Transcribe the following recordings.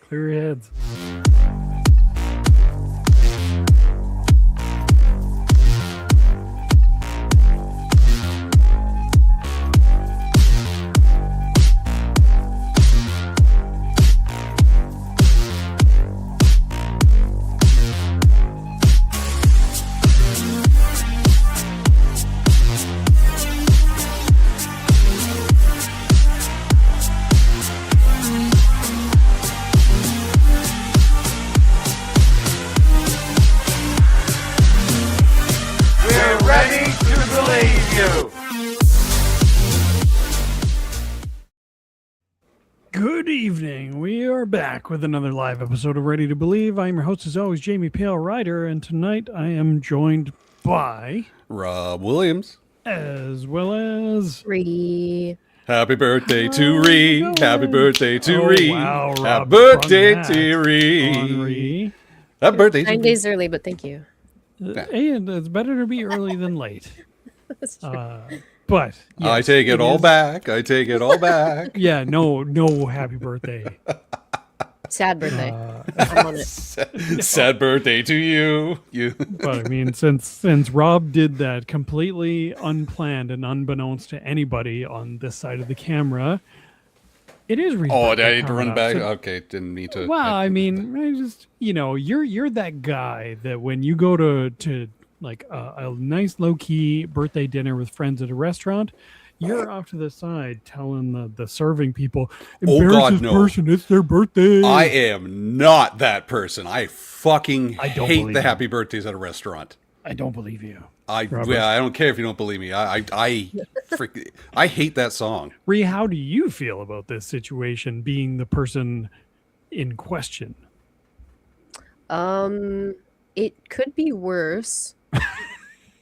Clear your heads. Good evening. We are back with another live episode of Ready to Believe. I'm your host, as always, Jamie Pale Ryder, and tonight I am joined by Rob Williams, as well as Rhea. Happy birthday to Rhea. Happy birthday to Rhea. Wow, Rob, Happy birthday to Rhea. Happy birthday to 9 days early, but thank you. Hey, it's better to be early than late. That's true. But yes, I take it all back. I take it all back. Yeah, no happy birthday. Sad birthday. I'm on it. Sad birthday to you. But I mean, since Rob did that completely unplanned and unbeknownst to anybody on this side of the camera, it is reasonable. Oh, I need to run back. Okay, didn't need to. Well, I mean, I just you're that guy that when you go to like a nice low key birthday dinner with friends at a restaurant, you're off to the side telling the serving people, "Oh God, no! Person, it's their birthday." I am not that person. I fucking hate the happy you. Birthdays at a restaurant. I don't believe you. I don't care if you don't believe me. I hate that song. Rhea, how do you feel about this situation, being the person in question? It could be worse.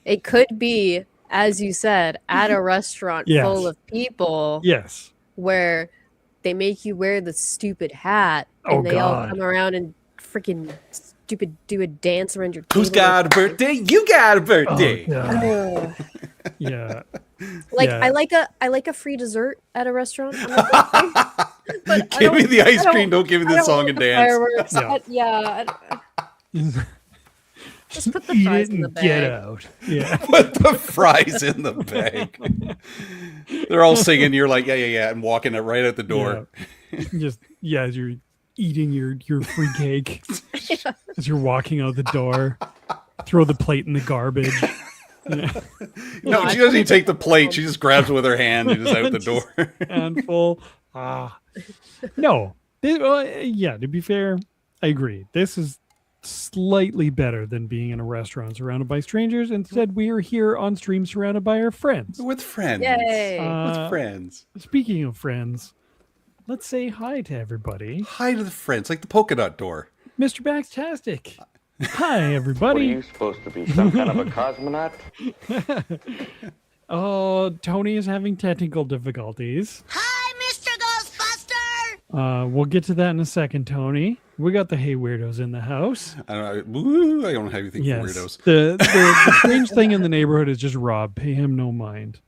It could be, as you said, at a restaurant full of people. Yes. Where they make you wear the stupid hat and they all come around and freaking do a dance around your table. Who's got a birthday? You got a birthday. Oh, yeah. I like a free dessert at a restaurant. But give me the ice cream. Don't give me the song and dance. Fireworks. Just put the fries in the bag. Get out. Yeah. Put the fries in the bag. They're all singing. You're like, yeah, and walking it right out the door. Yeah. As you're eating your free cake, as you're walking out the door, throw the plate in the garbage. Yeah. No, she doesn't even take the plate. She just grabs it with her hand and is out the door. Handful. No. To be fair, I agree. This is slightly better than being in a restaurant surrounded by strangers. Instead, we are here on stream surrounded by our friends. With friends. Yay. With friends. Speaking of friends, let's say hi to everybody. Hi to the friends, like the polka dot door. Mr. Baxtastic. Hi, everybody. What are you supposed to be, some kind of a cosmonaut? Oh, Tony is having technical difficulties. Hi, Mr. Ghostbuster! We'll get to that in a second, Tony. We got the Hey Weirdos in the house. I don't know how you think of weirdos. The strange thing in the neighborhood is just Rob. Pay him no mind.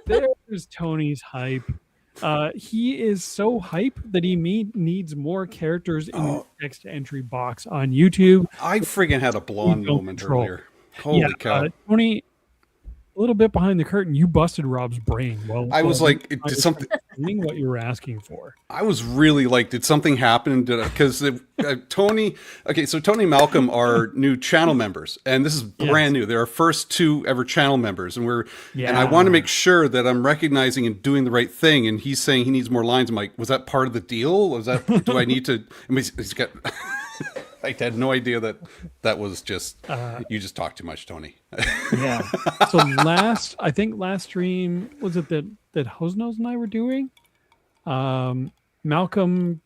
There's Tony's hype. He is so hype that he needs more characters in the text entry box on YouTube. I friggin' had a blonde moment earlier. Holy cow. Tony, a little bit behind the curtain, you busted Rob's brain. Well, I was like, did something... what you were asking for. I was really like, did something happen? Because Tony... Okay, so Tony and Malcolm are new channel members, and this is brand new. They're our first two ever channel members, and and I want to make sure that I'm recognizing and doing the right thing, and he's saying he needs more lines. I'm like, was that part of the deal? Was that... Do I need to... I mean, he's got... I had no idea that was just you just talk too much, Tony. Yeah. So last stream was it that Hosnose and I were doing. Malcolm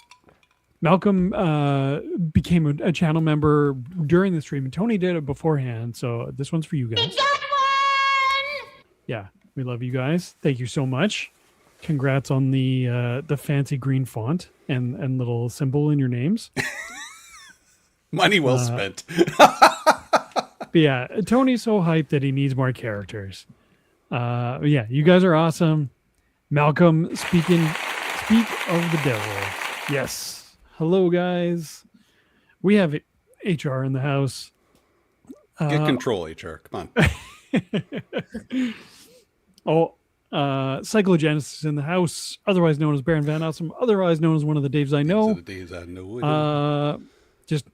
became a channel member during the stream, and Tony did it beforehand. So this one's for you guys. We got one! Yeah, we love you guys. Thank you so much. Congrats on the fancy green font and little symbol in your names. Money well spent. But yeah, Tony's so hyped that he needs more characters. Yeah, you guys are awesome. Malcolm, speaking speak of the devil. Yes. Hello, guys. We have HR in the house. Get control, HR. Come on. Psychogenesis in the house, otherwise known as Baron Van Awesome, otherwise known as one of the Daves I know. The days I know it. Just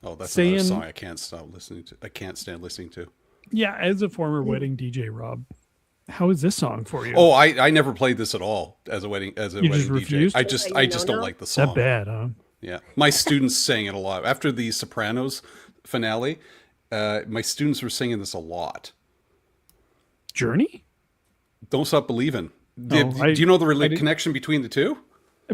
that's saying, another song I can't stop listening to. I can't stand listening to. Yeah, as a former wedding DJ, Rob, how is this song for you? Oh, I never played this at all as a wedding just DJ. refused? I just don't like the song. That bad, huh? Yeah, my students sang it a lot after the Sopranos finale. My students were singing this a lot. Journey? Don't Stop Believing. Do I you know the connection between the two?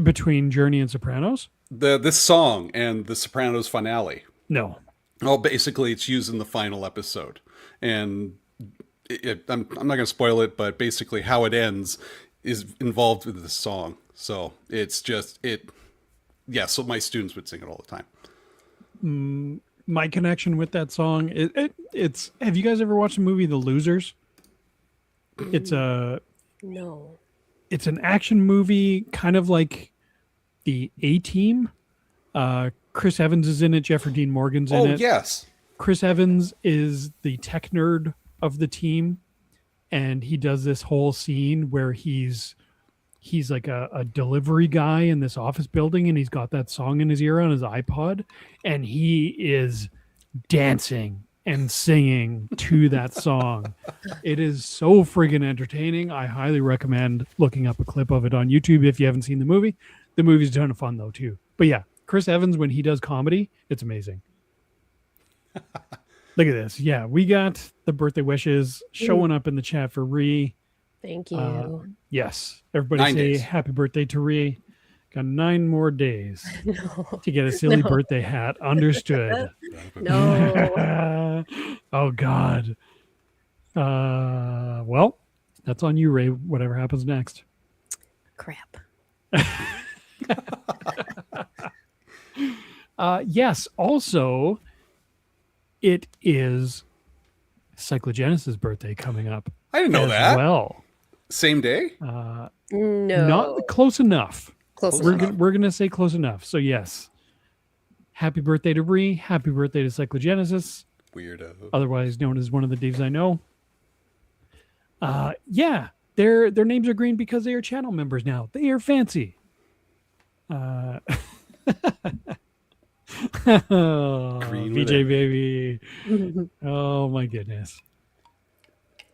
Between Journey and Sopranos? This song and the Sopranos finale. No. Well, basically, it's used in the final episode, and I'm not going to spoil it, but basically, how it ends is involved with this song. So it's just it. Yeah, so my students would sing it all the time. My connection with that song, it's. Have you guys ever watched the movie The Losers? It's No. It's an action movie, kind of like the A-Team. Chris Evans is in it. Jeffrey Dean Morgan's in it. Oh, yes. Chris Evans is the tech nerd of the team, and he does this whole scene where he's like a delivery guy in this office building, and he's got that song in his ear on his iPod, and he is dancing and singing to that song. It is so friggin' entertaining. I highly recommend looking up a clip of it on YouTube if you haven't seen the movie. The movie's a ton of fun though too. But yeah, Chris Evans, when he does comedy, it's amazing. Look at this. Yeah, we got the birthday wishes showing up in the chat for Rhea. Thank you. Yes. Everybody 9 say days. happy birthday to Rhea. Got 9 more days to get a silly birthday hat. Understood. No. Oh, God. Well, that's on you, Ray. Whatever happens next. Crap. Yes. Also, it is Cyclogenesis' birthday coming up. I didn't know as that. Well, Same day? No. not close enough. Close We're enough. we're gonna say close enough. So yes, happy birthday to Rhea. Happy birthday to Cyclogenesis, Weirdo. otherwise known as one of the Daves I know. Yeah, their names are green because they are channel members now. They are fancy. Oh, Green with VJ it. baby. Oh my goodness.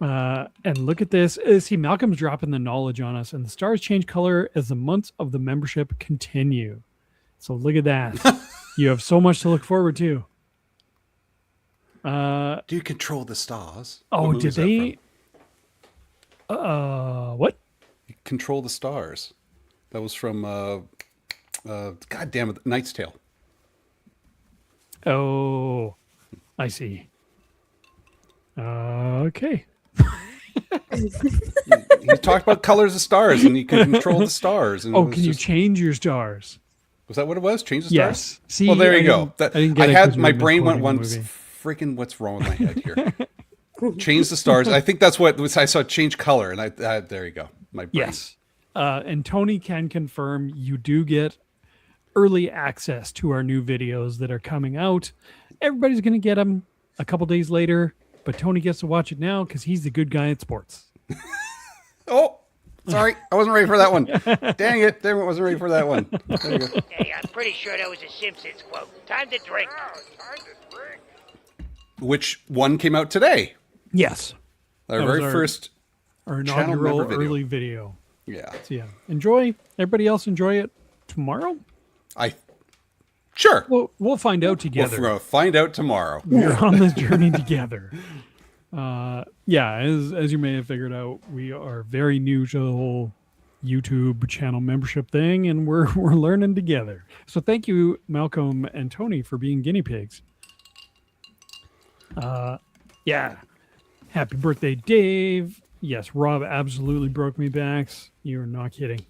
And look at this. See, Malcolm's dropping the knowledge on us, and the stars change color as the months of the membership continue. So look at that. You have so much to look forward to. Do you control the stars? Oh, What movie did is that they? from? What? Control the Stars. That was from God damn it, Knight's Tale. Oh, I see. Okay. He talked about colors of stars, and you can control the stars. And Oh, it was can you just- change your stars? Was that what it was? Change the Yes. stars? See, well, there I you go. didn't- That, I didn't get I it had 'cause we my were brain went quoting the once. movie. Freaking, what's wrong with my head here? Change the stars. I think that's what was. I saw change color, and I there you go. My brain. Yes. And Tony can confirm you do get early access to our new videos that are coming out. Everybody's going to get them a couple days later, but Tony gets to watch it now because he's the good guy at sports. Oh, sorry, I wasn't ready for that one. Dang it, I wasn't ready for that one. There you go. Hey, I'm pretty sure that was a Simpsons quote. Time to drink. Which one came out today? Yes. Our That was very our- first. Our Channel inaugural member video. early video. Yeah, So yeah, enjoy. Everybody else enjoy it tomorrow. Sure. We'll find out together. We'll find out tomorrow. We're on this journey together. Yeah, as you may have figured out, we are very new to the whole YouTube channel membership thing, and we're learning together. So thank you, Malcolm and Tony, for being guinea pigs. Yeah. Happy birthday, Dave. Yes, Rob absolutely broke me backs. You're not kidding.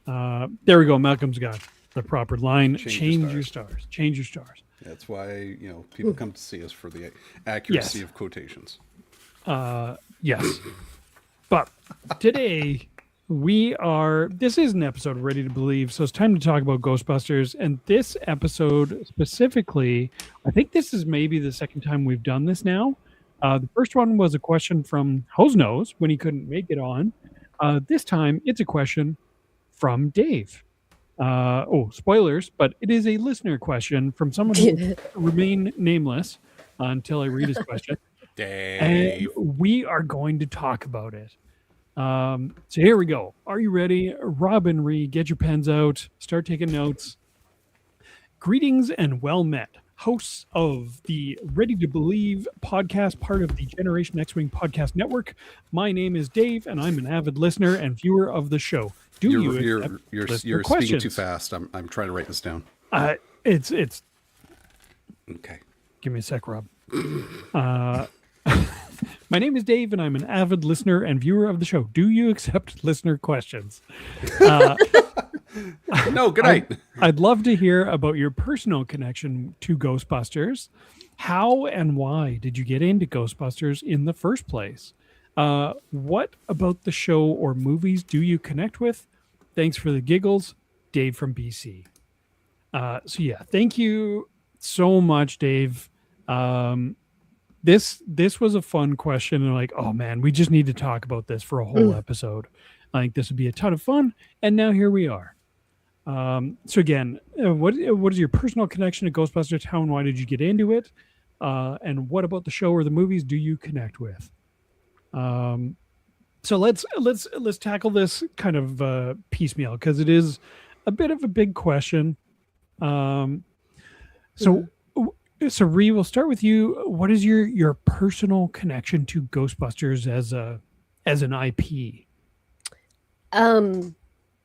There we go. Malcolm's got the proper line. Change your stars. Change your stars. That's why people come to see us for the accuracy Yes. of quotations. Yes. But today This is an episode Ready to Believe, so it's time to talk about Ghostbusters. And this episode specifically, I think this is maybe the second time we've done this now. The first one was a question from Hose Nose when he couldn't make it on. This time it's a question from Dave. Spoilers, but it is a listener question from someone who will remain nameless until I read his question. Dave. And we are going to talk about it. So here we go. Are you ready? Rob and Rhea, get your pens out. Start taking notes. Greetings and well met. Hosts of the Ready to Believe podcast, part of the Generation X-Wing podcast network. My name is Dave, and I'm an avid listener and viewer of the show. You're speaking too fast. I'm trying to write this down. It's okay. Give me a sec, Rob. My name is Dave, and I'm an avid listener and viewer of the show. Do you accept listener questions? No, good night. I'd love to hear about your personal connection to Ghostbusters. How and why did you get into Ghostbusters in the first place? What about the show or movies do you connect with? Thanks for the giggles, Dave from BC. Thank you so much, Dave. This was a fun question, and like, oh man, we just need to talk about this for a whole episode. I think this would be a ton of fun, and now here we are. So again, what is your personal connection to Ghostbusters? How and why did you get into it? And what about the show or the movies do you connect with? So let's tackle this kind of piecemeal, because it is a bit of a big question. So Rhea, we'll start with you. What is your personal connection to Ghostbusters as an IP?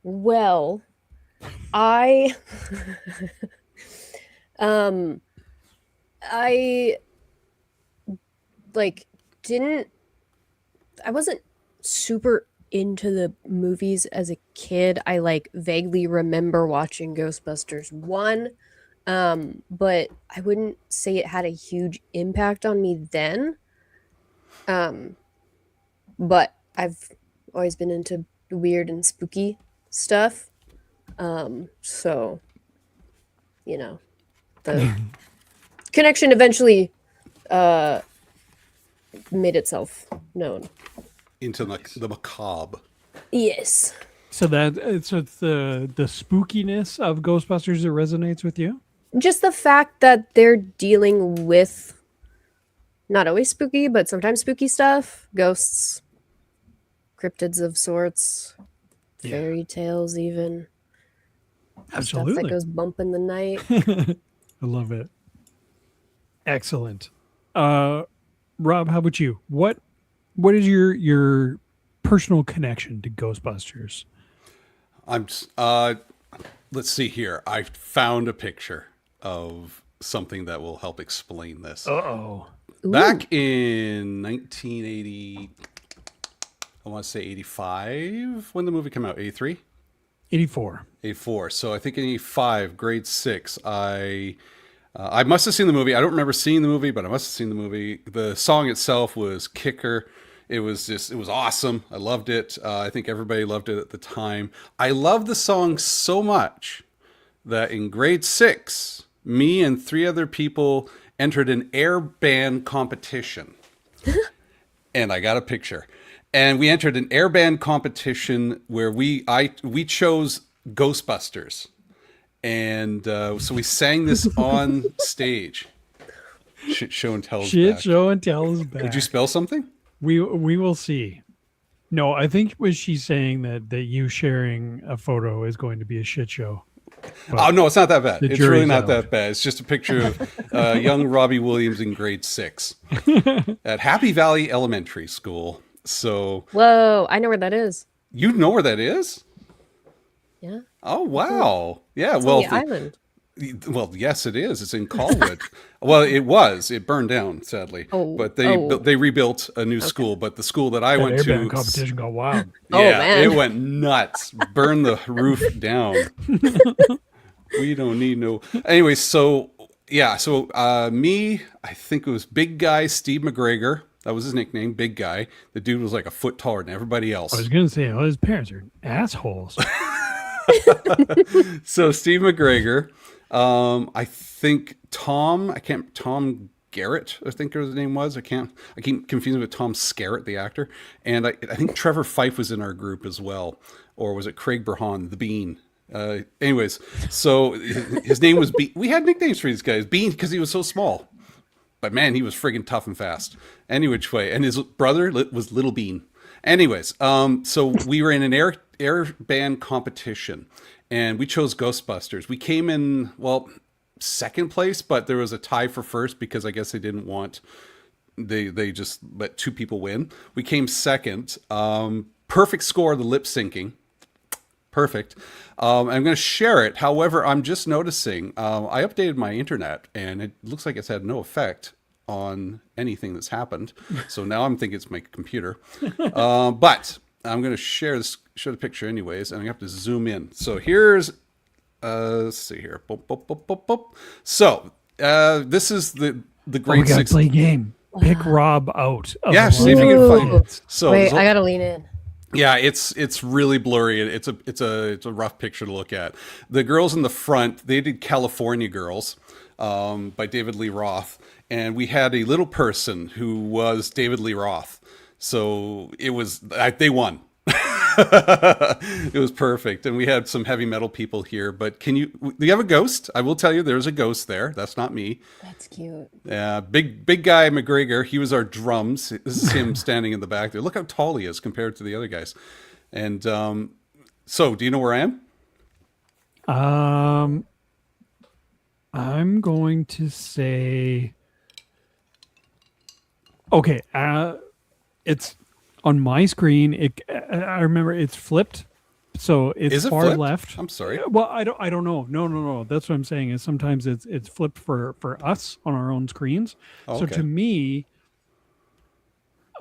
Well, I I wasn't super into the movies as a kid. I vaguely remember watching Ghostbusters 1. But I wouldn't say it had a huge impact on me then. But I've always been into weird and spooky stuff. So, the connection eventually made itself known. Into the macabre. Yes. So it's the spookiness of Ghostbusters that resonates with you? Just the fact that they're dealing with not always spooky, but sometimes spooky stuff. Ghosts, cryptids of sorts, fairy tales even. Absolutely. Stuff that goes bump in the night. I love it. Excellent. Rob, how about you? What is your personal connection to Ghostbusters? Let's see here. I found a picture of something that will help explain this. Uh-oh. Back in 1980, I want to say 85, when the movie came out, 83? 84. 84. So I think in 85, grade 6, I must have seen the movie. I don't remember seeing the movie, but I must have seen the movie. The song itself was kicker. It was awesome. I loved it. I think everybody loved it at the time. I loved the song so much that in grade 6, me and 3 other people entered an air band competition. And I got a picture. And we entered an air band competition where we chose Ghostbusters. And so we sang this on stage. Shit, show and tell is back. Show and tell is back. Did you spell something? We will see. No, I think was she saying that you sharing a photo is going to be a shit show. Oh no, it's not that bad. It's really not out. that bad. It's just a picture of young Robbie Williams in grade 6 at Happy Valley Elementary School. So Whoa, I know where that is. You know where that is? Yeah. Oh wow. Yeah. It's well, on the island. Well, yes, it is. It's in Colwood. Well, it was. It burned down, sadly. But they rebuilt a new school. But the school that I went to, competition got wild. Yeah, man. It went nuts. Burned the roof down. We don't need no. Anyway, so yeah, so me, I think it was big guy Steve McGregor. That was his nickname, big guy. The dude was like a foot taller than everybody I else. was gonna say, oh, his parents are assholes. So Steve McGregor, I think Tom Garrett, I think his name was. I keep confusing with Tom Skerritt, the actor. And I think Trevor Fife was in our group as well. Or was it Craig Berhan, the Bean? Anyways, so his name was Bean. We had nicknames for these guys. Bean, because he was so small. But man, he was friggin' tough and fast. Any which way. And his brother was Little Bean. Anyways, so we were in an air band competition. And we chose Ghostbusters. We came in, well, second place, but there was a tie for first because I guess they didn't want they just let two people win. We came second. Perfect score, the lip syncing. Perfect. I'm going to share it. However, I'm just noticing I updated my internet and it looks like it's had no effect on anything that's happened. So now I'm thinking it's my computer. But I'm going to show the picture anyways, and I have to zoom in. So here's let's see here. Boop, boop, boop, boop, boop. So this is the We grade gotta 6. play a game. Pick Rob out. Of Yeah, the see if you can find it. So Wait, I gotta lean in. yeah, it's really blurry. It's a rough picture to look at. The girls in the front, they did California Girls by David Lee Roth, and we had a little person who was David Lee Roth. So it was they won. It was perfect, and we had some heavy metal people here. But do you have a ghost? I will tell you, there's a ghost there. That's not me. That's cute. Big guy McGregor. He was our drums. This is him standing in the back there. Look how tall he is compared to the other guys. And so, do you know where I am? I'm going to say, okay. It's on my screen. I remember it's flipped, so it's Is it far flipped? left. I'm sorry. Well, I don't know. No. That's what I'm saying. Is sometimes it's flipped for us on our own screens. Oh, so okay. to me,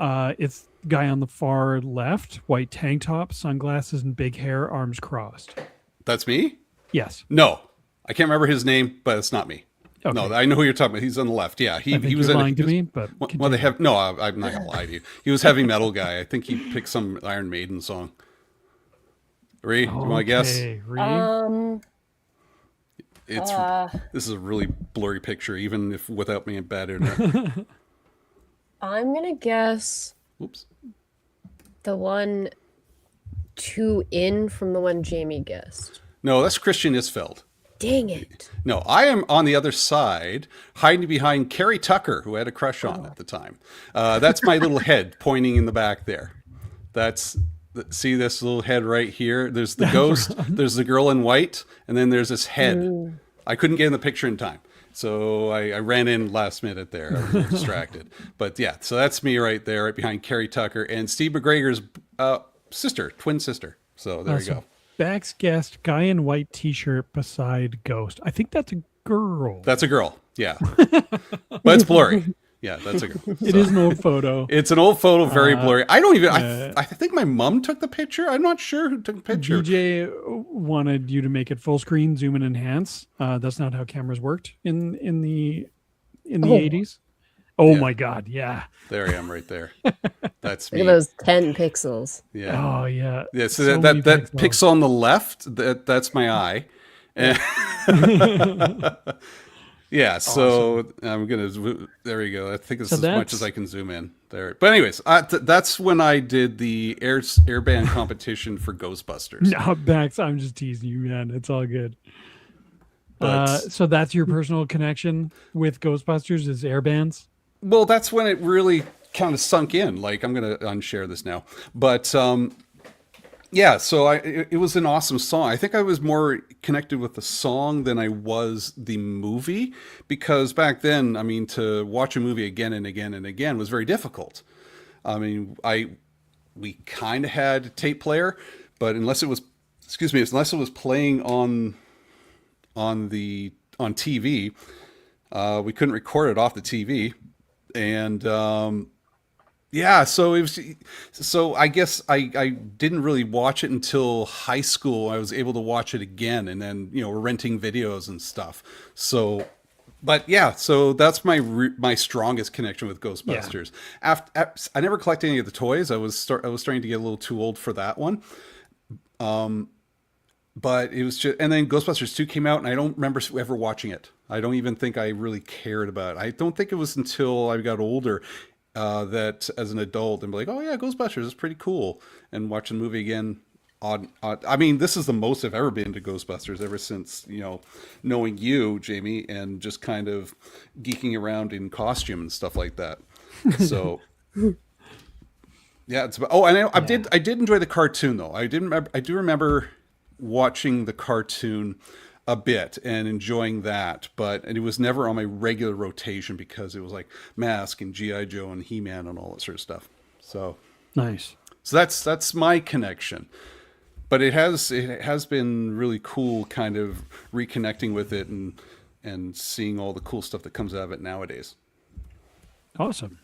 it's the guy on the far left, white tank top, sunglasses, and big hair, arms crossed. That's me? Yes. No, I can't remember his name, but it's not me. Okay. No, I know who you're talking about. He's on the left. Yeah, I think he was you're in lying to he was- me, but well, they have no. I'm not gonna lie to you. He was heavy metal guy. I think he picked some Iron Maiden song. Rhea, do you want to guess? Okay, Rhea? It's this is a really blurry picture, even if without me in bad internet. I'm gonna guess Oops. the one two in from the one Jamie guessed. No, that's Christian Isfeld. Dang it. No, I am on the other side, hiding behind Carrie Tucker, who I had a crush on at the time. That's my little head pointing in the back there. See this little head right here? There's the ghost, there's the girl in white, and then there's this head. Ooh. I couldn't get in the picture in time. So I ran in last minute there. I was distracted. But yeah, so that's me right there, right behind Carrie Tucker and Steve McGregor's twin sister. So there you go. Back's guest, guy in white t-shirt beside Ghost. I think that's a girl. That's a girl. Yeah. But it's blurry. Yeah, that's a girl. It is an old photo. It's an old photo, very blurry. I don't even, I think my mom took the picture. I'm not sure who took the picture. DJ wanted you to make it full screen, zoom and enhance. That's not how cameras worked in the 80s. Oh Yeah. my God. Yeah. There I am right there. That's me. Look at those 10 pixels. Yeah. Oh yeah. Yeah. So, that pixel on the left, that's my eye. Yeah, so I'm there you go. I think it's as much as I can zoom in there. But anyways, that's when I did the airband competition for Ghostbusters. No, Bax, I'm just teasing you, man. It's all good. But, So that's your personal connection with Ghostbusters is airbands? well, that's when it really kind of sunk in. Like, I'm going to unshare this now. But yeah, so it was an awesome song. I think I was more connected with the song than I was the movie, because back then, I mean, to watch a movie again and again and again was very difficult. I mean, we kind of had a tape player, but unless it was playing on TV, we couldn't record it off the TV, and yeah, so it was. So I guess I didn't really watch it until high school. I was able to watch it again, and then we're renting videos and stuff. So But yeah, so that's my strongest connection with Ghostbusters. I never collected any of the toys. I was starting to get a little too old for that one. But it was just, and then Ghostbusters 2 came out, and I don't remember ever watching it. I don't even think I really cared about it. I don't think it was until I got older that, as an adult, I'm like, oh yeah, Ghostbusters is pretty cool, and watching the movie again. Odd. I mean, this is the most I've ever been to Ghostbusters ever since, knowing you, Jamie, and just kind of geeking around in costume and stuff like that. So, yeah, it's about, I did enjoy the cartoon though. I do remember watching the cartoon a bit and enjoying that, but it was never on my regular rotation because it was like Mask and G.I. Joe and He-Man and all that sort of stuff. So Nice. So that's my connection. But it has been really cool kind of reconnecting with it and seeing all the cool stuff that comes out of it nowadays. Awesome.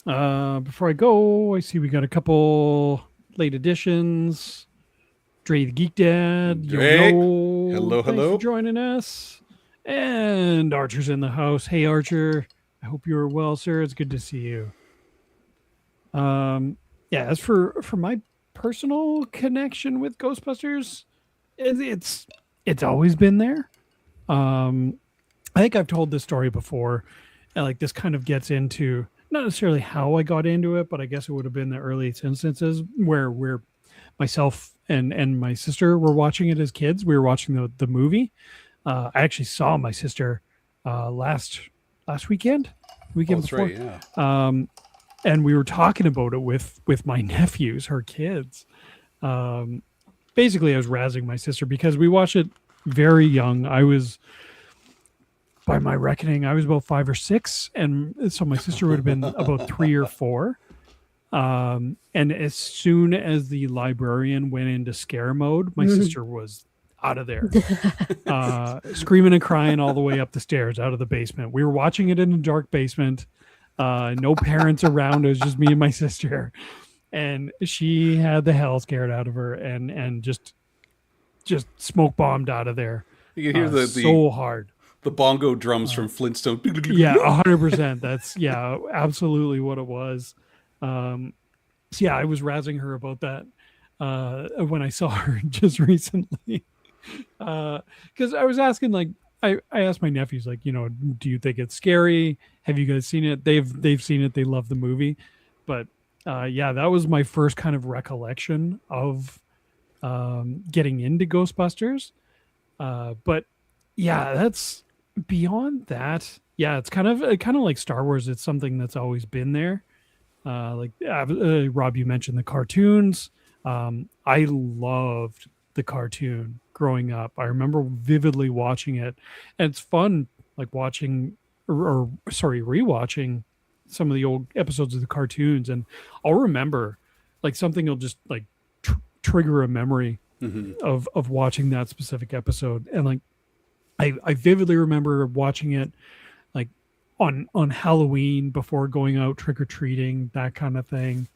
Before I go, I see we got a couple late editions. Dre the Geek Dad. Dre. Yo. Hello, Thanks hello. for joining us. And Archer's in the house. Hey, Archer. I hope you are well, sir. It's good to see you. Yeah, as for my personal connection with Ghostbusters, it's always been there. I think I've told this story before, and like this kind of gets into not necessarily how I got into it, but I guess it would have been the earliest instances where myself and my sister were watching it as kids. We were watching the movie. I actually saw my sister last weekend That's before. right, yeah. And we were talking about it with my nephews, her kids. Basically, I was razzing my sister because we watched it very young. I was, by my reckoning, I was about 5 or 6, and so my sister would have been about 3 or 4. And as soon as the librarian went into scare mode, my sister was out of there, screaming and crying all the way up the stairs out of the basement. We were watching it in a dark basement. No parents around. It was just me and my sister, and she had the hell scared out of her, and just smoke bombed out of there. You can hear so hard. The bongo drums from Flintstone. Yeah, 100%. That's absolutely what it was. So yeah, I was razzing her about that when I saw her just recently, because I was asking, like, I asked my nephews, like, do you think it's scary? Have you guys seen it? They've seen it. They love the movie. But yeah, that was my first kind of recollection of getting into Ghostbusters. But yeah, that's beyond that. Yeah, it's kind of like Star Wars. It's something that's always been there. Rob, you mentioned the cartoons. I loved the cartoon growing up. I remember vividly watching it, and it's fun, like watching or rewatching some of the old episodes of the cartoons, and I'll remember like something will just like trigger a memory of watching that specific episode, and like I vividly remember watching it like on Halloween before going out trick-or-treating, that kind of thing.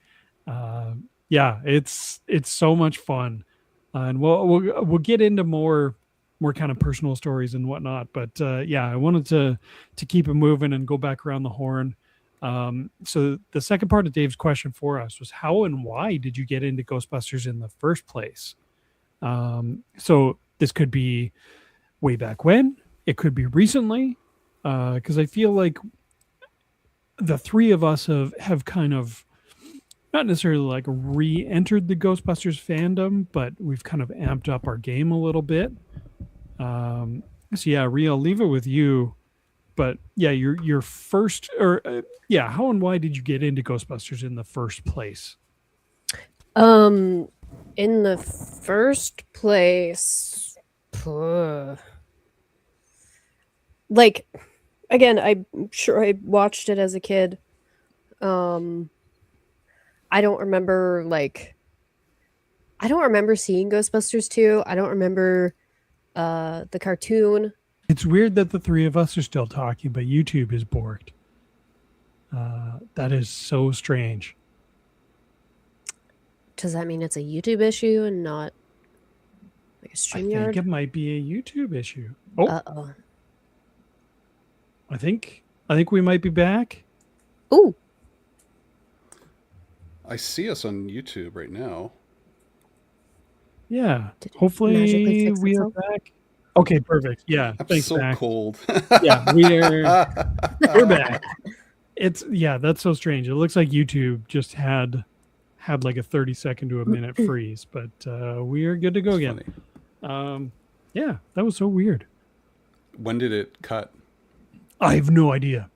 Yeah, it's so much fun. And we'll get into more kind of personal stories and whatnot. But yeah, I wanted to keep it moving and go back around the horn. So the second part of Dave's question for us was, how and why did you get into Ghostbusters in the first place? So this could be way back when. It could be recently, because I feel like the three of us have kind of not necessarily like re-entered the Ghostbusters fandom, but we've kind of amped up our game a little bit. So yeah, Rhea, I'll leave it with you. But yeah, your first, or how and why did you get into Ghostbusters in the first place? In the first place, like, again, I'm sure I watched it as a kid. I don't remember seeing Ghostbusters 2. I don't remember the cartoon. It's weird that the three of us are still talking, but YouTube is borked. That is so strange. Does that mean it's a YouTube issue and not like a I think StreamYard? it might be a YouTube issue. Oh, Uh-oh. I think we might be back. Ooh, I see us on YouTube right now. Yeah. Did it magically Hopefully fix we are itself? back. Okay, perfect. Yeah. I'm Thanks, so Mac. cold. Yeah, we're back. That's so strange. It looks like YouTube just had like a 30-second to a minute freeze, but we are good to go again. Funny. Yeah, that was so weird. When did it cut? I have no idea.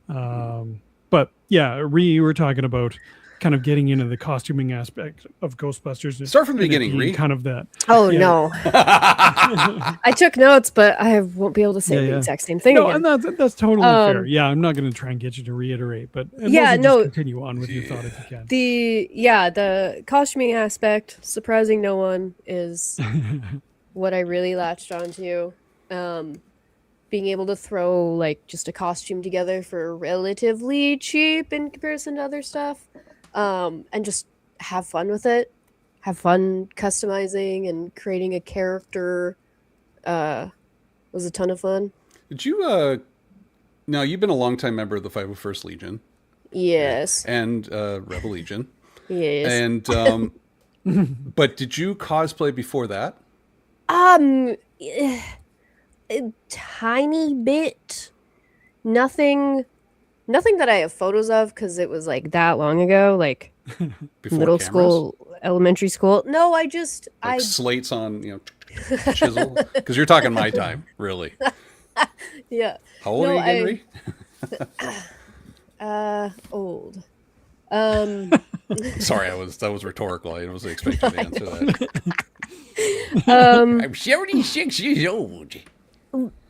But yeah, you were talking about kind of getting into the costuming aspect of Ghostbusters. Start from the and it beginning, being Rhea. kind of that. oh Yeah. no! I took notes, but I won't be able to say Yeah, the yeah. exact same thing No, again. and that's totally fair. Um, Yeah, I'm not going to try and get you to reiterate, but Yeah, just no. continue on with your thought if you can. The costuming aspect, surprising no one, is what I really latched onto. Being able to throw like just a costume together for relatively cheap in comparison to other stuff, and just have fun with it, have fun customizing and creating a character, was a ton of fun. Did you? Now you've been a longtime member of the 501st Legion Yes, and Rebel Legion, yes. and but did you cosplay before that? A tiny bit. Nothing that I have photos of because it was like that long ago, like Before middle cameras? school, elementary school. No, I just Like slates on chisel? Because you're talking my time, really. yeah. How old No, are you again, Rhea? Old. Sorry, that was rhetorical. I wasn't expecting you to answer that. I'm 76 years old.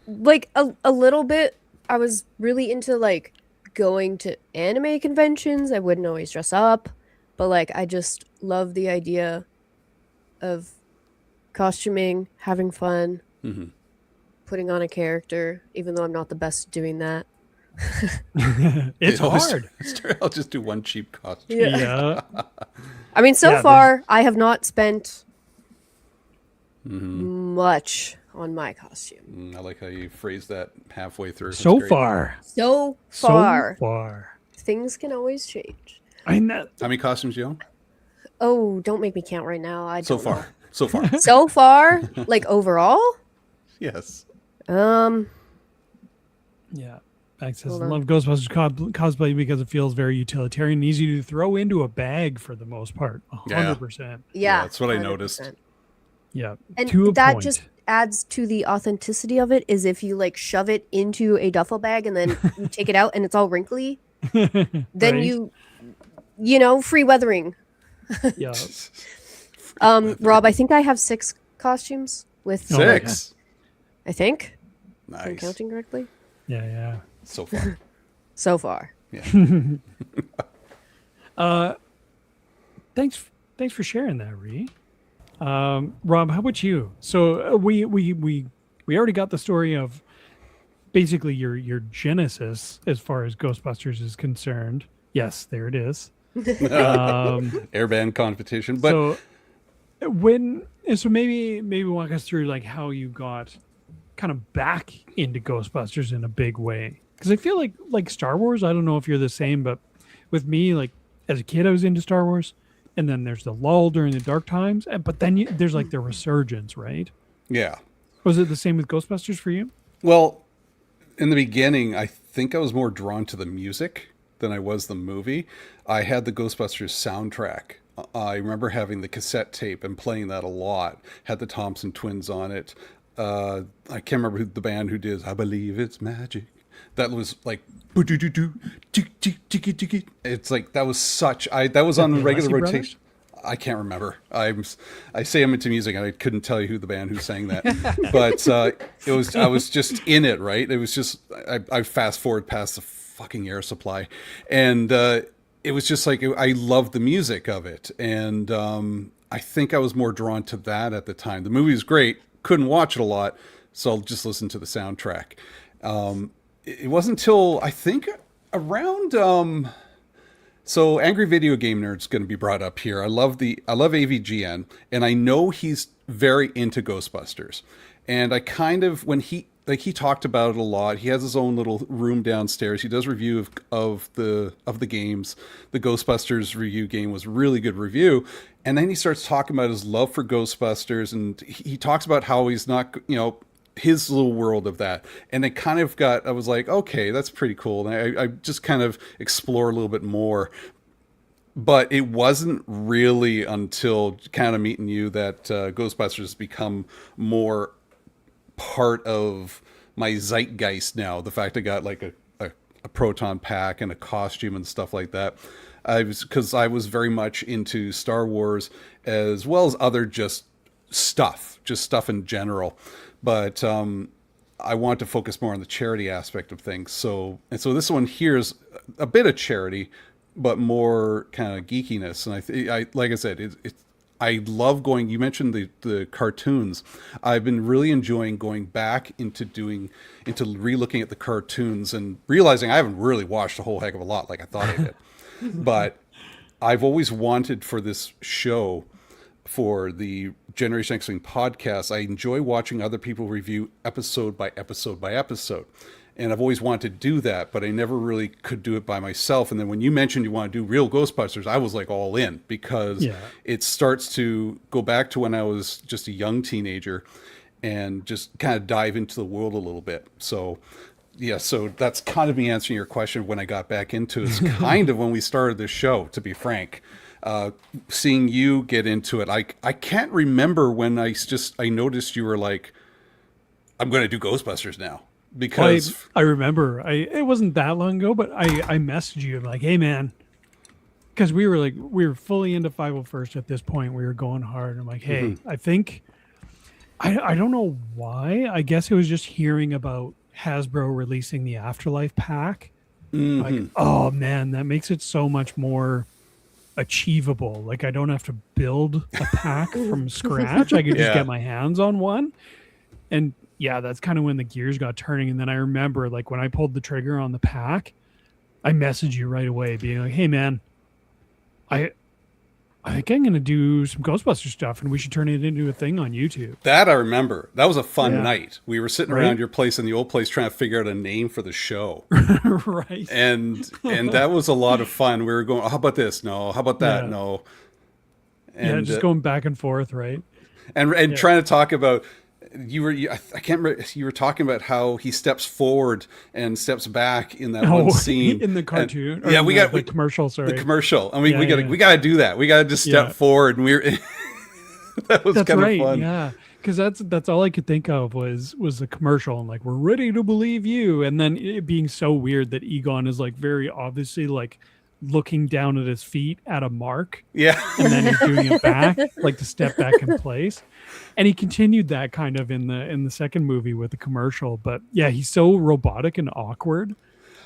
Like a little bit. I was really into like going to anime conventions. I wouldn't always dress up, but like I just love the idea of costuming, having fun, putting on a character, even though I'm not the best at doing that. It's I'll just- hard. I'll just do one cheap costume. Yeah. I mean, so Yeah, far I have not spent much on my costume. I like how you phrased that halfway through. So That's great. far. So far, So far. things can always change. I know. How many costumes do you own? Oh, don't make me count right now. I So don't far. So far. know. So far, like overall, Yes. um, Yeah. Max says, Hold on. love Ghostbusters cosplay because it feels very utilitarian and easy to throw into a bag for the most part. 100%. yeah, that's what I noticed. 100%. Yeah. And to a that point. just adds to the authenticity of it. Is if you like shove it into a duffel bag and then you take it out and it's all wrinkly, then Right? you know, free weathering. Yeah. Rob, I think I have 6 costumes with Oh, 6. I think. If I'm Nice. counting correctly. Yeah. Yeah. So far. So far. Yeah. Thanks for sharing that, Ree. Rob, how about you? So we already got the story of basically your genesis as far as Ghostbusters is concerned. Yes, there it is. Airband competition. But so maybe walk us through like how you got kind of back into Ghostbusters in a big way. Because I feel like Star Wars, I don't know if you're the same, but with me, like as a kid, I was into Star Wars, and then there's the lull during the dark times, but then there's like the resurgence, right? yeah. Was it the same with Ghostbusters for you? Well, in the beginning, I think I was more drawn to the music than I was the movie. I had the Ghostbusters soundtrack. I remember having the cassette tape and playing that a lot. Had the Thompson Twins on it. I can't remember who the band who did I Believe It's Magic. That was like it's like that was such that was on the regular Alessi rotation. I can't remember. I say I'm into music and I couldn't tell you who the band who sang that, but I was just in it, right? It was just I fast forward past the fucking Air Supply, and it was just like I loved the music of it, and I think I was more drawn to that at the time. The movie was great, couldn't watch it a lot, so I'll just listen to the soundtrack. It wasn't until I think around so Angry Video Game Nerd's going to be brought up here. I love AVGN, and I know he's very into Ghostbusters. And I kind of when like he talked about it a lot. He has his own little room downstairs. He does review of the games. The Ghostbusters review game was a really good review. And then he starts talking about his love for Ghostbusters, and he talks about how he's not, his little world of that. And it kind of I was like, okay, that's pretty cool. And I just kind of explore a little bit more. But it wasn't really until kind of meeting you that Ghostbusters has become more part of my zeitgeist now. The fact I got like a proton pack and a costume and stuff like that. Because I was very much into Star Wars as well as other just stuff in general. But I want to focus more on the charity aspect of things. So this one here is a bit of charity, but more kind of geekiness. And I like I said, I love going. You mentioned the cartoons. I've been really enjoying going back into re-looking at the cartoons and realizing I haven't really watched a whole heck of a lot like I thought I did. But I've always wanted for this show, for the Generation X-Wing podcast, I enjoy watching other people review episode by episode by episode. And I've always wanted to do that, but I never really could do it by myself. And then when you mentioned you want to do real Ghostbusters, I was like all in, because it starts to go back to when I was just a young teenager and just kind of dive into the world a little bit. So yeah, so that's kind of me answering your question when I got back into it. It's kind of when we started this show, to be frank. Seeing you get into it, I can't remember when I noticed you were like, I'm going to do Ghostbusters now. Because I remember it wasn't that long ago, but I messaged you like, hey man, because we were fully into 501st at this point. We were going hard. I'm like, hey, I think I don't know why. I guess it was just hearing about Hasbro releasing the Afterlife pack. Like, oh man, that makes it so much more achievable. Like, I don't have to build a pack from scratch. I could just get my hands on one. And yeah, that's kind of when the gears got turning. And then I remember, like, when I pulled the trigger on the pack, I messaged you right away being like, hey man, I think I'm going to do some Ghostbuster stuff and we should turn it into a thing on YouTube. That I remember. That was a fun night. We were sitting around your place in the old place trying to figure out a name for the show. Right. And that was a lot of fun. We were going, oh, how about this? No. How about that? No. And just going back and forth, right? And trying to talk about, I can't remember, you were talking about how he steps forward and steps back in that one scene in the cartoon. And, we got the commercial. Sorry, the commercial. I mean, we got to do that. We got to just step forward, and that was kind of fun. Yeah, because that's all I could think of was the commercial. And like, we're ready to believe you, and then it being so weird that Egon is like very obviously like looking down at his feet at a mark. Yeah. And then he's doing it back, like to step back in place. And he continued that kind of in the second movie with the commercial. But yeah, he's so robotic and awkward.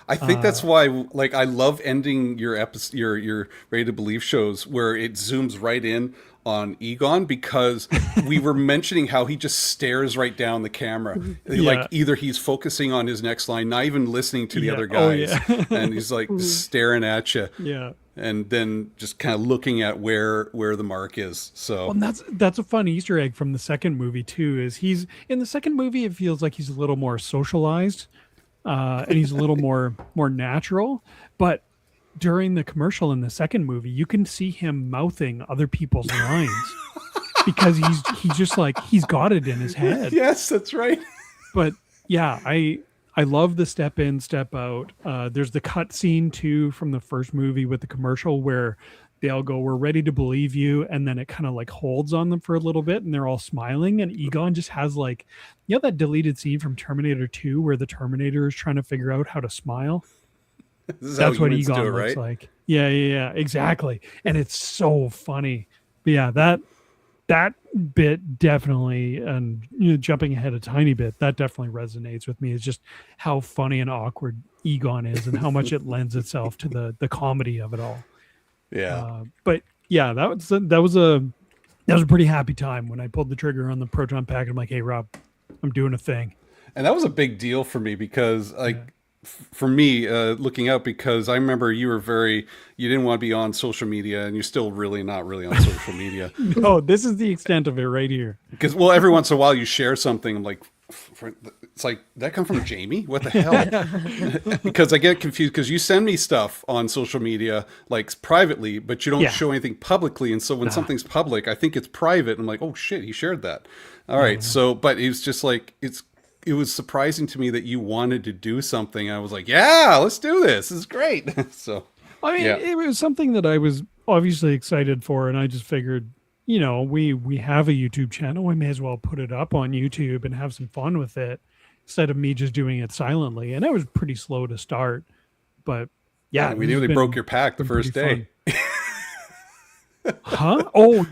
I think that's why, like, I love ending your Ready to Believe shows where it zooms right in on Egon, because we were mentioning how he just stares right down the camera. Like, either he's focusing on his next line, not even listening to the other guys, and he's like staring at you. Yeah. And then just kind of looking at where the mark is. So and that's a fun Easter egg from the second movie too, is he's in the second movie, it feels like he's a little more socialized. And he's a little more natural, but during the commercial in the second movie, you can see him mouthing other people's lines because he's just like, he's got it in his head. Yes, that's right. But yeah, I love the step in, step out. There's the cut scene too from the first movie with the commercial where they'll go, we're ready to believe you. And then it kind of like holds on them for a little bit and they're all smiling. And Egon just has like, that deleted scene from Terminator 2 where the Terminator is trying to figure out how to smile. That's what Egon looks like. Yeah, exactly. And it's so funny. But yeah, that bit definitely, and jumping ahead a tiny bit, that definitely resonates with me. It's just how funny and awkward Egon is and how much it lends itself to the comedy of it all. Yeah. But yeah, that was a pretty happy time when I pulled the trigger on the proton pack. And I'm like, hey Rob, I'm doing a thing. And that was a big deal for me because for me, looking out, because I remember you didn't want to be on social media, and you're still really not really on social media. No, this is the extent of it right here. Because, well, every once in a while you share something, like It's like, did that come from Jamie? What the hell? Because I get confused because you send me stuff on social media, like privately, but you don't show anything publicly. And so when something's public, I think it's private. I'm like, oh shit, he shared that. All right. So, but it was just like, it was surprising to me that you wanted to do something. I was like, yeah, let's do this. This is great. So, I mean, it was something that I was obviously excited for. And I just figured, you know, we have a YouTube channel. We may as well put it up on YouTube and have some fun with it instead of me just doing it silently. And I was pretty slow to start, but yeah, we nearly broke your pack the first day. Huh? Oh,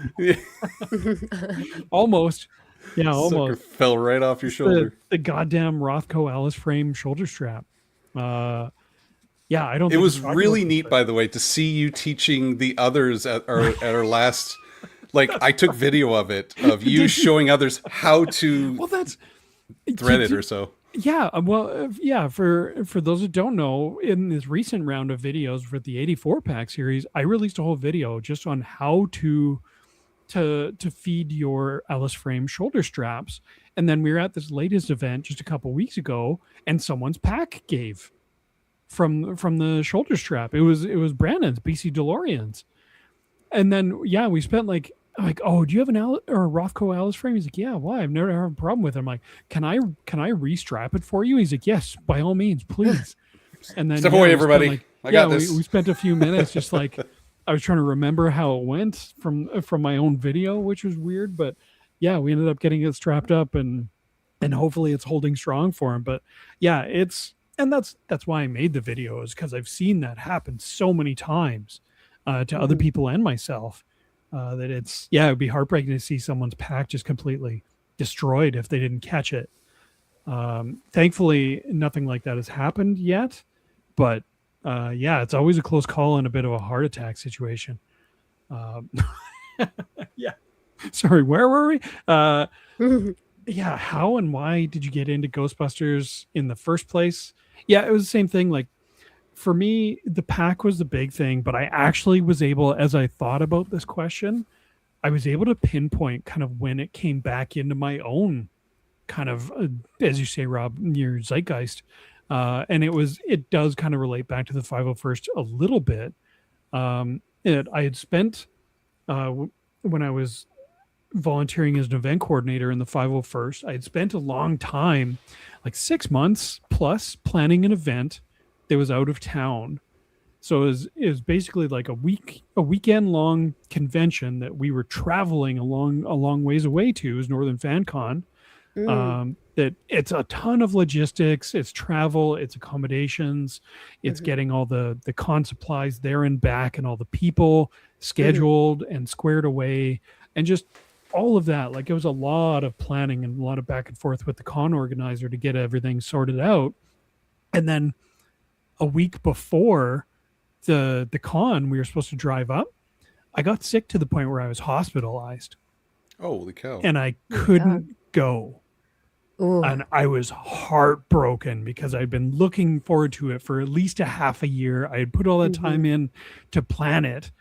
almost. Yeah, almost. Sucker fell right off your shoulder. The goddamn Rothko Alice frame shoulder strap. Yeah, I don't. It was really neat, by the way, to see you teaching the others at our last. Like, I took video of it, of you showing others how to thread it or so. Yeah, well, yeah, for those that don't know, in this recent round of videos for the 84 pack series, I released a whole video just on how to feed your Ellis frame shoulder straps. And then we were at this latest event just a couple weeks ago, and someone's pack gave from the shoulder strap. It was Brandon's BC DeLorean's. And then we spent like, oh, do you have a Rothko Alice frame? He's like, yeah. Why? I've never had a problem with it. I'm like, can I restrap it for you? He's like, yes, by all means, please. And then step away, everybody. I got this. We spent a few minutes just like I was trying to remember how it went from my own video, which was weird. But yeah, we ended up getting it strapped up and hopefully it's holding strong for him. But yeah, that's why I made the video, is because I've seen that happen so many times to other people and myself. That it'd be heartbreaking to see someone's pack just completely destroyed if they didn't catch it. Thankfully, nothing like that has happened yet, but it's always a close call and a bit of a heart attack situation. Yeah. Sorry, where were we? Yeah, how and why did you get into Ghostbusters in the first place? Yeah, it was the same thing. Like, for me, the pack was the big thing, but I actually was able, as I thought about this question, I was able to pinpoint kind of when it came back into my own kind of, as you say, Rob, your zeitgeist. And it does kind of relate back to the 501st a little bit. I had spent, when I was volunteering as an event coordinator in the 501st, I had spent a long time, like 6 months plus, planning an event that was out of town. So it was basically like a weekend long convention that we were traveling a long ways away to, is Northern Fan Con. That it's a ton of logistics, it's travel, it's accommodations, it's getting all the con supplies there and back, and all the people scheduled and squared away, and just all of that. Like, it was a lot of planning and a lot of back and forth with the con organizer to get everything sorted out. And then a week before the con, we were supposed to drive up. I got sick to the point where I was hospitalized. Holy cow. And I couldn't go. Ooh. And I was heartbroken because I'd been looking forward to it for at least a half a year. I had put all that time in to plan it.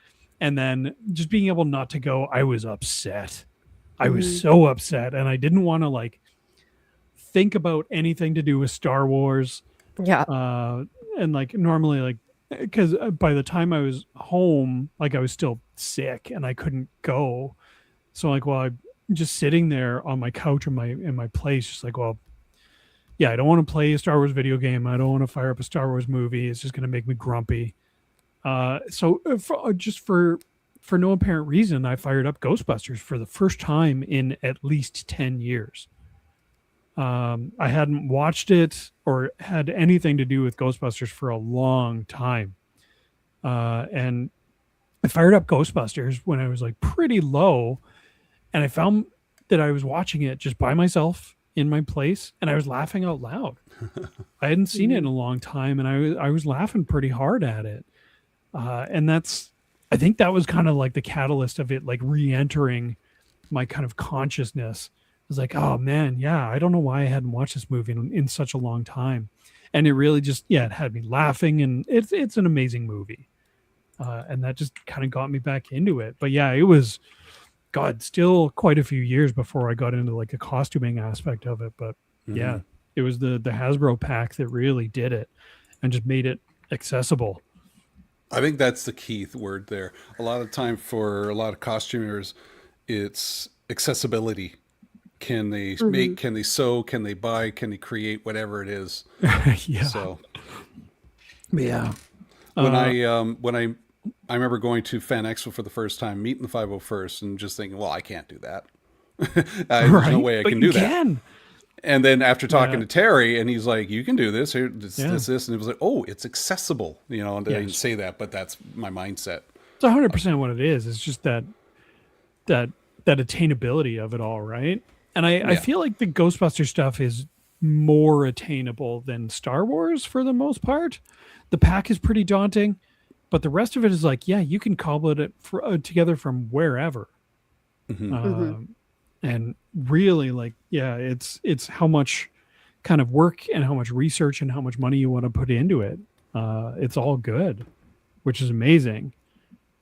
And then just being able not to go, I was upset. I was so upset. And I didn't want to like think about anything to do with Star Wars. Yeah. And like normally, like, because by the time I was home, like, I was still sick and I couldn't go. So like, well, I'm just sitting there on my couch in my place, just like, well, yeah, I don't want to play a Star Wars video game. I don't want to fire up a Star Wars movie. It's just going to make me grumpy. So for no apparent reason, I fired up Ghostbusters for the first time in at least 10 years. I hadn't watched it or had anything to do with Ghostbusters for a long time. And I fired up Ghostbusters when I was like pretty low, and I found that I was watching it just by myself in my place, and I was laughing out loud. I hadn't seen it in a long time, and I was laughing pretty hard at it. And I think that was kind of like the catalyst of it, like re-entering my kind of consciousness. I was like, oh man, yeah, I don't know why I hadn't watched this movie in such a long time. And it really just, it had me laughing, and it's an amazing movie. And that just kind of got me back into it. But yeah, it was, God, still quite a few years before I got into like a costuming aspect of it. But Yeah, it was the Hasbro pack that really did it and just made it accessible. I think that's the key word there. A lot of time for a lot of costumers, it's accessibility. Can they make? Can they sew? Can they buy? Can they create? Whatever it is. Yeah, So yeah. when I remember going to Fan Expo for the first time, meeting the 501st, and just thinking, well, I can't do that. There's no way I But can you do that. can. And then after talking Yeah. to Terry, and he's like, "You can do this. Here, this, Yeah. this," and it was like, "Oh, it's accessible." You know, and I didn't Yes. say that, but that's my mindset. It's 100% what it is. It's just that attainability of it all, right? And I Yeah. feel like the Ghostbuster stuff is more attainable than Star Wars for the most part. The pack is pretty daunting, but the rest of it is like, yeah, you can cobble it together from wherever. And really, like, yeah, it's how much kind of work and how much research and how much money you want to put into it. It's all good, which is amazing.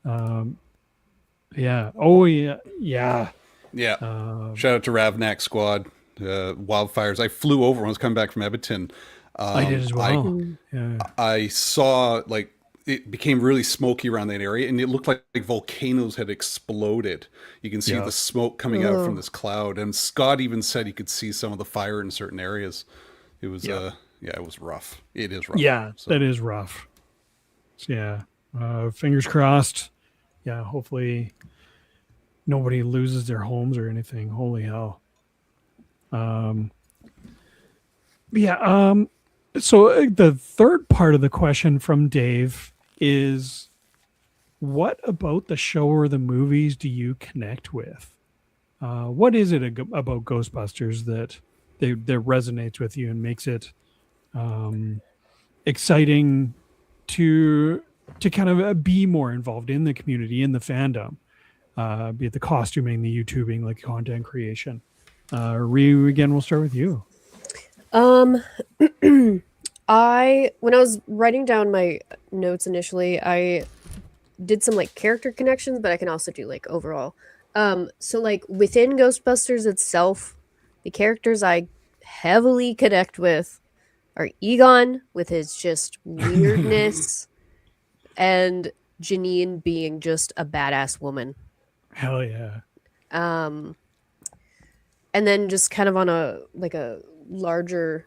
Yeah. Oh yeah. Yeah. Yeah. Shout out to Ravnak Squad, Wildfires. I flew over when I was coming back from Edmonton. I did as well. Yeah. I saw like it became really smoky around that area, and it looked like volcanoes had exploded. You can see Yeah. the smoke coming out from this cloud, and Scott even said he could see some of the fire in certain areas. It was it was rough. It is rough. Yeah, So, that is rough. So, yeah, fingers crossed. Yeah, hopefully nobody loses their homes or anything. Holy hell. So the third part of the question from Dave is, what about the show or the movies do you connect with? What is it about Ghostbusters that resonates with you and makes it exciting to kind of be more involved in the community, in the fandom, be it the costuming, the YouTubing, like content creation? Rhea, again, we'll start with you. When I was writing down my notes initially, I did some like character connections, but I can also do like overall. So like within Ghostbusters itself, the characters I heavily connect with are Egon with his just weirdness and Janine being just a badass woman. Hell yeah. And then just kind of on a larger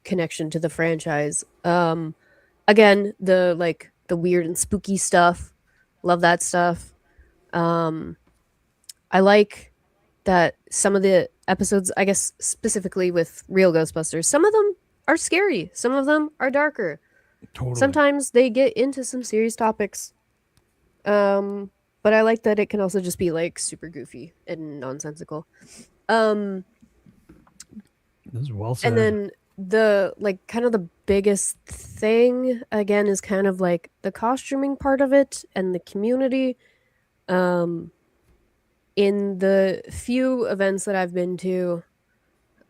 connection to the franchise. Again, the weird and spooky stuff. Love that stuff. I like that some of the episodes, I guess specifically with Real Ghostbusters, some of them are scary, some of them are darker. Totally. Sometimes they get into some serious topics. But I like that it can also just be like super goofy and nonsensical. This is well said. And then the like kind of the biggest thing again is kind of like the costuming part of it and the community. In the few events that I've been to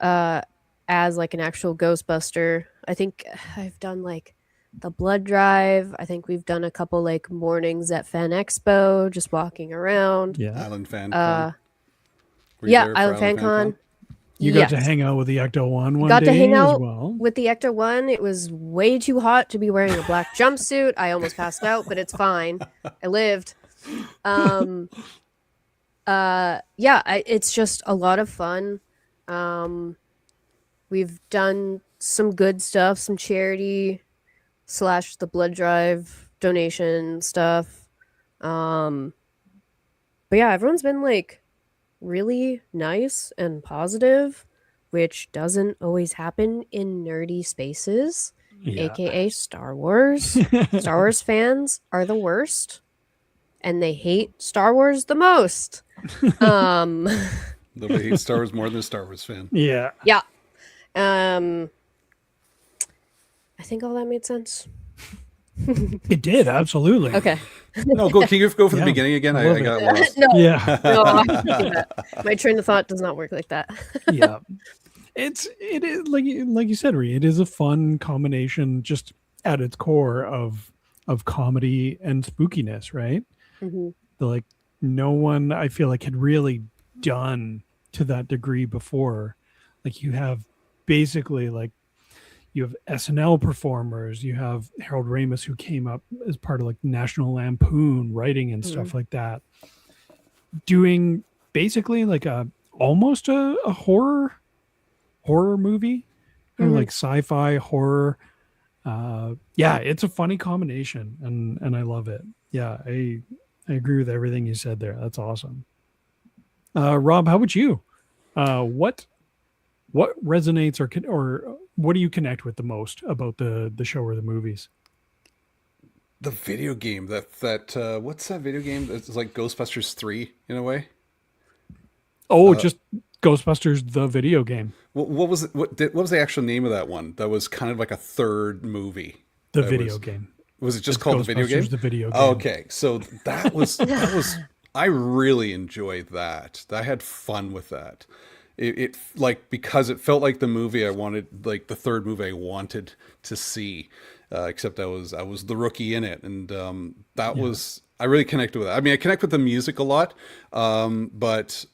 as like an actual Ghostbuster, I think I've done like the blood drive. I think we've done a couple like mornings at Fan Expo, just walking around. Yeah. Island Fan Con. Were you Yeah, there for Island Fan Con. You got to hang out with the Ecto One Got day to hang out as well. with the Ecto One. It was way too hot to be wearing a black jumpsuit. I almost passed out, but it's fine. I lived. It's just a lot of fun. We've done some good stuff, some charity / the blood drive donation stuff. But yeah, everyone's been like really nice and positive, which doesn't always happen in nerdy spaces, aka Star Wars. Star Wars fans are the worst, and they hate Star Wars the most. Nobody hates Star Wars more than a Star Wars fan. Yeah. Yeah. I think all that made sense. It did, absolutely. Okay. No, can you go for the Yeah, beginning again? I love I it. got lost. No, Yeah. no, I can't do that. My train of thought does not work like that. Yeah. It is like you said, Rhea, it is a fun combination just at its core of comedy and spookiness, right? Mhm. Like no one I feel like had really done to that degree before. Like you have basically like you have SNL performers, you have Harold Ramis who came up as part of like National Lampoon writing and stuff like that, doing basically like a almost a horror movie, kind of like sci-fi horror. Yeah, it's a funny combination, and I love it. Yeah, I agree with everything you said there. That's awesome. Rob, how about you? What resonates or what do you connect with the most about the show or the movies? The video game what's that video game? It's like Ghostbusters 3 in a way. Oh, just Ghostbusters the video game. What was it? What was the actual name of that one? That was kind of like a third movie. The That video was, game. Was it just called the video game? Ghostbusters the video game. Oh, okay, so that was I really enjoyed that. I had fun with that. It like because it felt like the movie I wanted, like the third movie I wanted to see. Except I was the rookie in it, and that was I really connected with it. I mean, I connect with the music a lot, but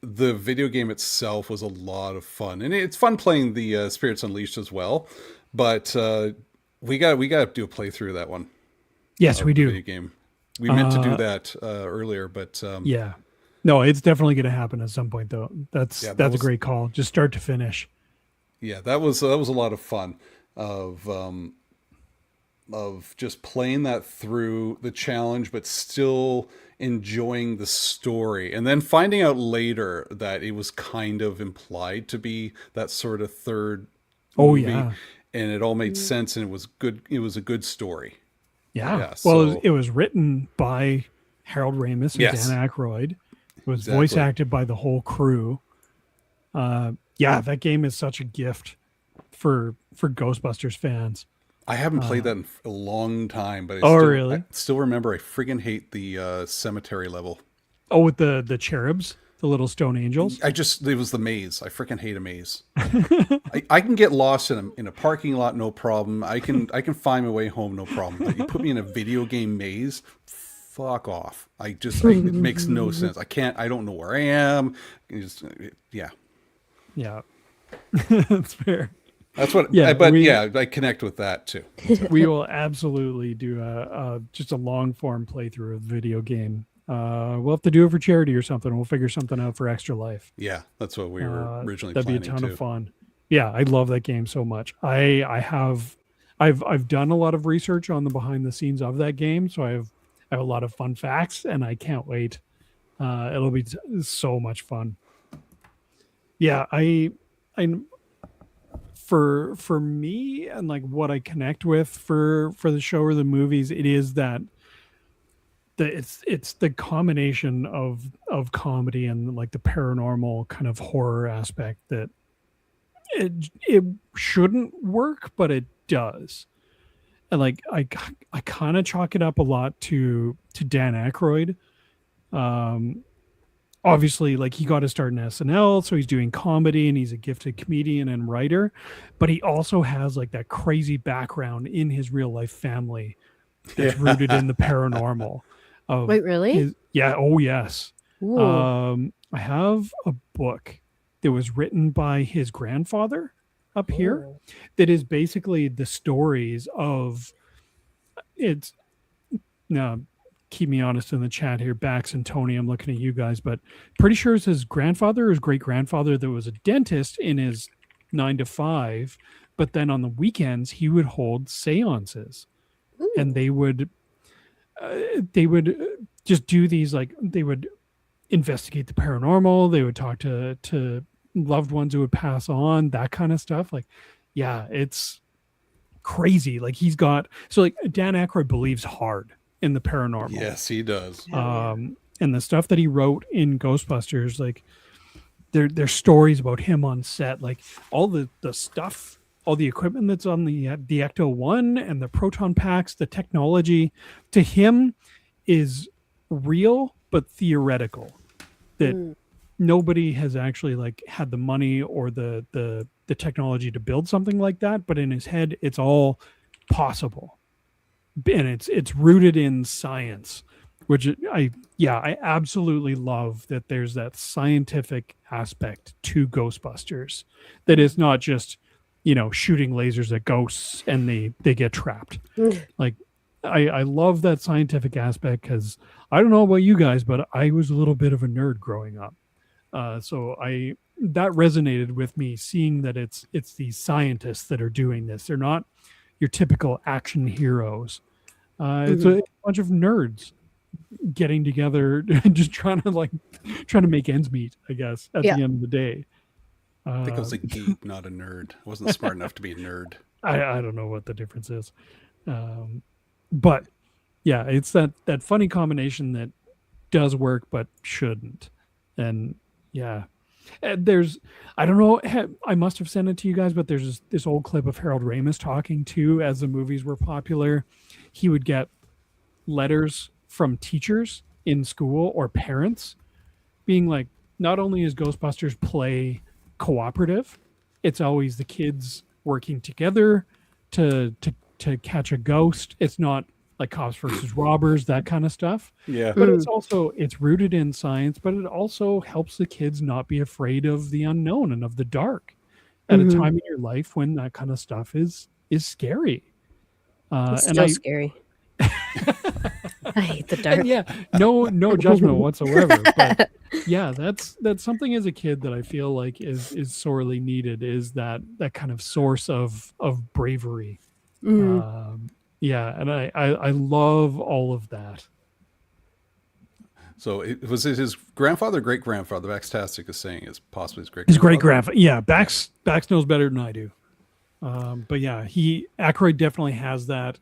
the video game itself was a lot of fun, and it's fun playing the Spirits Unleashed as well. But we got to do a playthrough of that one. Yes, we do. Video game. We meant to do that earlier, but Yeah. No, it's definitely going to happen at some point, though. That's a great call. Just start to finish. yeah, that was a lot of fun of just playing that through the challenge, but still enjoying the story, and then finding out later that it was kind of implied to be that sort of third movie, yeah. and it all made sense, and it was good. It was a good story. Yeah. Yeah, Well, so- it was written by Harold Ramis and Yes. Dan Aykroyd. It was Exactly. voice acted by the whole crew. Yeah, that game is such a gift for Ghostbusters fans. I haven't played that in a long time, but Really? I still remember I friggin' hate the cemetery level. Oh, with the cherubs, the little stone angels. It was the maze. I freaking hate a maze. I can get lost in a parking lot, no problem. I can find my way home, no problem. But you put me in a video game maze, fuck off. It makes no sense. I don't know where I am. Yeah. Yeah, that's fair. That's what, Yeah, I connect with that too. We will absolutely do just a long form playthrough of the video game. We'll have to do it for charity or something. We'll figure something out for Extra Life. Yeah, that's what we were originally That'd planning be a ton too. of fun. Yeah, I love that game so much. I've done a lot of research on the behind the scenes of that game, so I have a lot of fun facts, and I can't wait. It'll be so much fun. Yeah, I for me and like what I connect with for the show or the movies, it is that it's the combination of comedy and like the paranormal kind of horror aspect that it shouldn't work, but it does. And like I kind of chalk it up a lot to Dan Aykroyd. Obviously, like he got to start in SNL, so he's doing comedy and he's a gifted comedian and writer, but he also has like that crazy background in his real life family that's rooted in the paranormal. Wait, really? Yeah. Oh, yes. Ooh. I have a book that was written by his grandfather up here that is basically the stories of it's now keep me honest in the chat here, Bax and Tony. I'm looking at you guys, but pretty sure it's his grandfather or his great grandfather that was a dentist in his 9 to 5, but then on the weekends he would hold seances. Ooh. And they would just do these, like they would investigate the paranormal, they would talk to loved ones who would pass on, that kind of stuff. Like, yeah, it's crazy. Like he's got, so like Dan Aykroyd believes hard in the paranormal. Yes, he does. And the stuff that he wrote in Ghostbusters, like there's stories about him on set, like all the stuff, all the equipment that's on the Ecto-1 and the proton packs, the technology to him is real but theoretical, that nobody has actually like had the money or the technology to build something like that, but in his head it's all possible, and it's rooted in science which I absolutely love that there's that scientific aspect to Ghostbusters that is not just, shooting lasers at ghosts and they get trapped. Like I love that scientific aspect because I don't know about you guys, but I was a little bit of a nerd growing up. So that resonated with me, seeing that it's these scientists that are doing this. They're not your typical action heroes. It's a bunch of nerds getting together and just trying to make ends meet, I guess, at the end of the day. I think I was a geek, not a nerd. I wasn't smart enough to be a nerd. I don't know what the difference is. But yeah, it's that funny combination that does work but shouldn't. And yeah, there's, I don't know, I must have sent it to you guys, but there's this old clip of Harold Ramis talking too as the movies were popular. He would get letters from teachers in school or parents being like, not only is Ghostbusters play cooperative, it's always the kids working together to catch a ghost. It's not like cops versus robbers, that kind of stuff. Yeah. But it's rooted in science, but it also helps the kids not be afraid of the unknown and of the dark at a time in your life when that kind of stuff is scary. It's still scary. I hate the dark. And yeah, no judgment whatsoever. But yeah, that's something as a kid that I feel like is sorely needed, is that kind of source of bravery. Yeah, and I love all of that. So it was his grandfather, great grandfather. Baxtastic is saying it's possibly his great. His great grandfather. Yeah, Bax knows better than I do. But yeah, Aykroyd definitely has that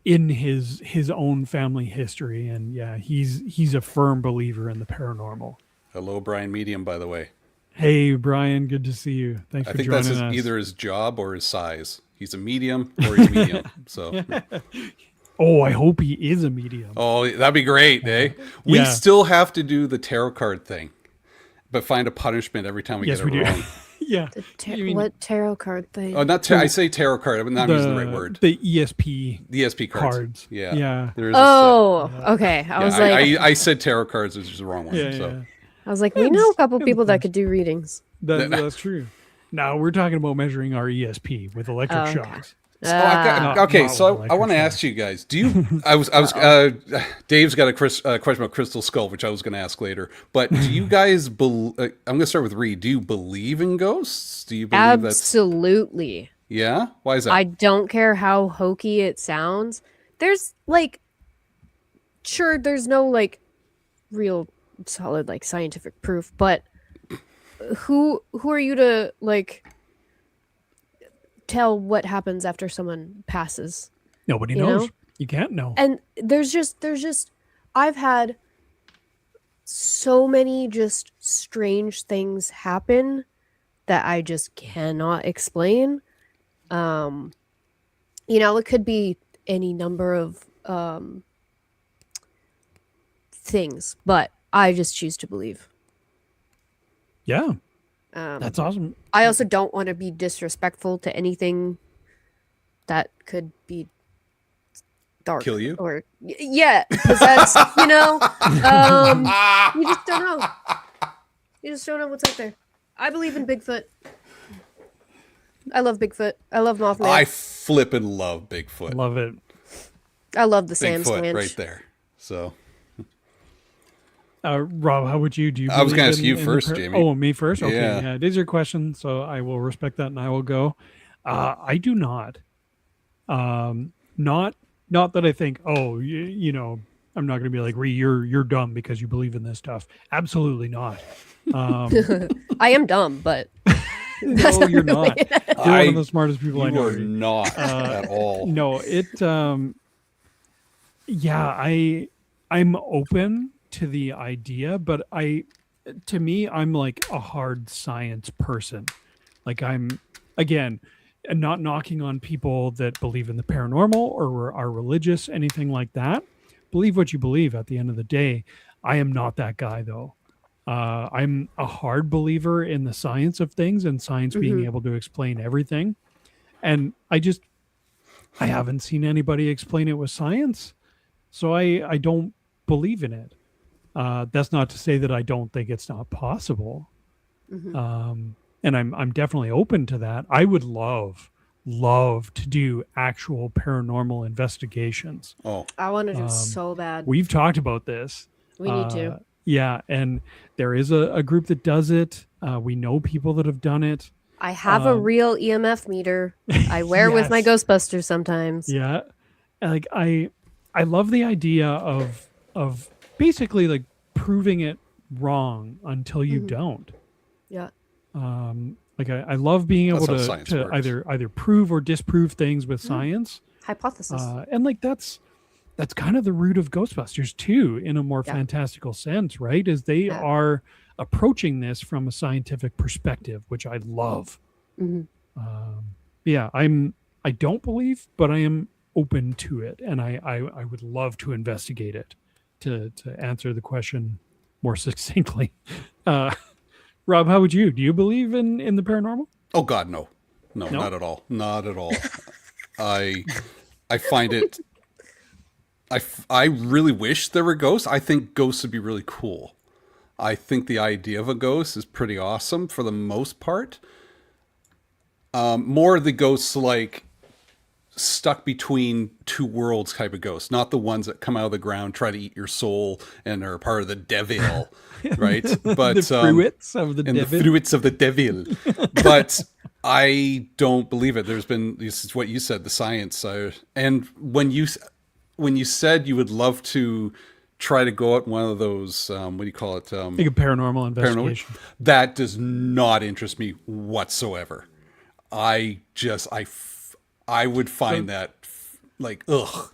in his own family history, and yeah, he's a firm believer in the paranormal. Hello, Brian Medium, by the way. Hey, Brian, good to see you. Thanks for joining us. I think that's either his job or his size. He's a medium or he's medium. So. Oh, I hope he is a medium. Oh, that'd be great, eh? We still have to do the tarot card thing, but find a punishment every time we get it wrong. Yeah. What tarot card thing? Oh, not I say tarot card. I'm not using the right word. The ESP. The ESP cards. Yeah. Yeah. There is okay. I was like, I said tarot cards, which is the wrong one. Yeah. I was like, we know a couple people that could do readings. That's true. Now we're talking about measuring our ESP with electric shocks. So I want to ask you guys, do you, Dave's got a question about Crystal Skull, which I was going to ask later, but do you guys, I'm going to start with Rhea. Do you believe in ghosts? Do you believe Absolutely. Yeah? Why is that? I don't care how hokey it sounds. There's there's no real solid scientific proof, but who are you to tell what happens after someone passes? Nobody knows. You can't know. And there's just I've had so many just strange things happen that I just cannot explain. It could be any number of things, but I just choose to believe. Yeah. That's awesome. I also don't want to be disrespectful to anything that could be dark. Kill you? Or because that's, you just don't know. You just don't know what's out there. I believe in Bigfoot. I love Bigfoot. I love Mothman. I flippin' love Bigfoot. Love it. I love the Sam Bigfoot Squanch. right there. So... Rob, how would you do? I was going to ask you first, Jamie. Oh, me first? Okay, yeah. It is your question, so I will respect that and I will go. I do not. Not that I think, I'm not going to be like, Rhea, you're dumb because you believe in this stuff. Absolutely not. I am dumb, but no, you're not. You're one of the smartest people I know. You are not at all. No, I'm open to the idea, but to me, I'm like a hard science person. I'm, again, not knocking on people that believe in the paranormal or are religious, anything like that. Believe what you believe at the end of the day. I am not that guy though. I'm a hard believer in the science of things and science being able to explain everything. And I haven't seen anybody explain it with science. So I don't believe in it. That's not to say that I don't think it's not possible. And I'm definitely open to that. I would love to do actual paranormal investigations. Oh, I want to do so bad. We've talked about this. We need to. Yeah, and there is a group that does it. We know people that have done it. I have a real EMF meter. I wear with my Yes. Ghostbusters sometimes. Yeah, and, like I love the idea of basically like proving it wrong until you don't. Yeah. Like I love being able That's how science to works. either prove or disprove things with science. Hypothesis. And like that's kind of the root of Ghostbusters too, in a more fantastical sense, right? Is they are approaching this from a scientific perspective, which I love. Yeah, I don't believe, but I am open to it, and I would love to investigate it to answer the question more succinctly. Rob, how would you? Do you believe in the paranormal? oh God, no, not at all, not at all. I find it. I really wish there were ghosts. I think ghosts would be really cool. I think the idea of a ghost is pretty awesome for the most part. More of the ghosts like stuck between two worlds type of ghosts, not the ones that come out of the ground, try to eat your soul, and are part of the devil, right? But The fruits of the and devil. the fruits of the devil. But I don't believe it. This is what you said, the science. And when you said you would love to try to go out one of those, what do you call it? Like a paranormal investigation. That does not interest me whatsoever. I would find that like, ugh.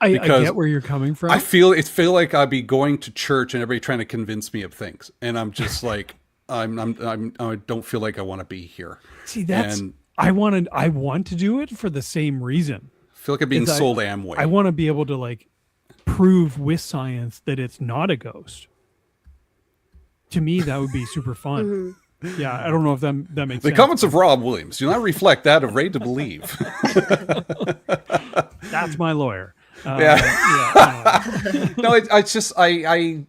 I Because get where you're coming from. I feel like I'd be going to church and everybody trying to convince me of things, and I'm just like, I don't feel like I want to be here. See, that's And I want to do it for the same reason. I feel like I'm being Is sold Amway. I want to be able to like prove with science that it's not a ghost. To me, that would be super fun. Yeah, I don't know if that makes the sense. comments of Rob Williams do not reflect that of Ray to Believe. That's my lawyer. Yeah. No, it's just I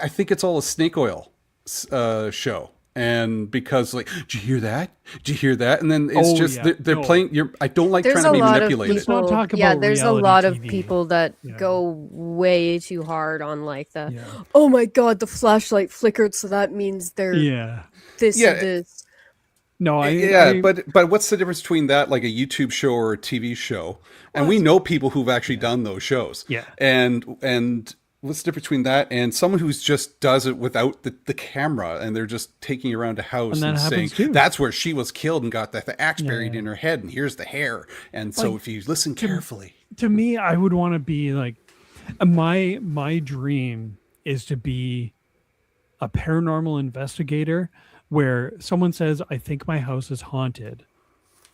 think it's all a snake oil show, and because like, did you hear that? Did you hear that? And then it's they're playing. I don't like There's trying to a be lot of manipulated. Let's not people. talk Yeah, about there's a reality lot of TV. people that Yeah. go way too hard on like the. Oh my God, the flashlight flickered, so that means they're Yeah. this Yeah. and this. No, but what's the difference between that, like a YouTube show or a TV show? And we know people who've actually done those shows. Yeah. And what's the difference between that and someone who's just does it without the camera, and they're just taking around a house And that and saying, happens too. that's where she was killed and got the axe buried in her head, and here's the hair. And so if you listen carefully. to me, I would want to be like, my dream is to be a paranormal investigator where someone says, I think my house is haunted.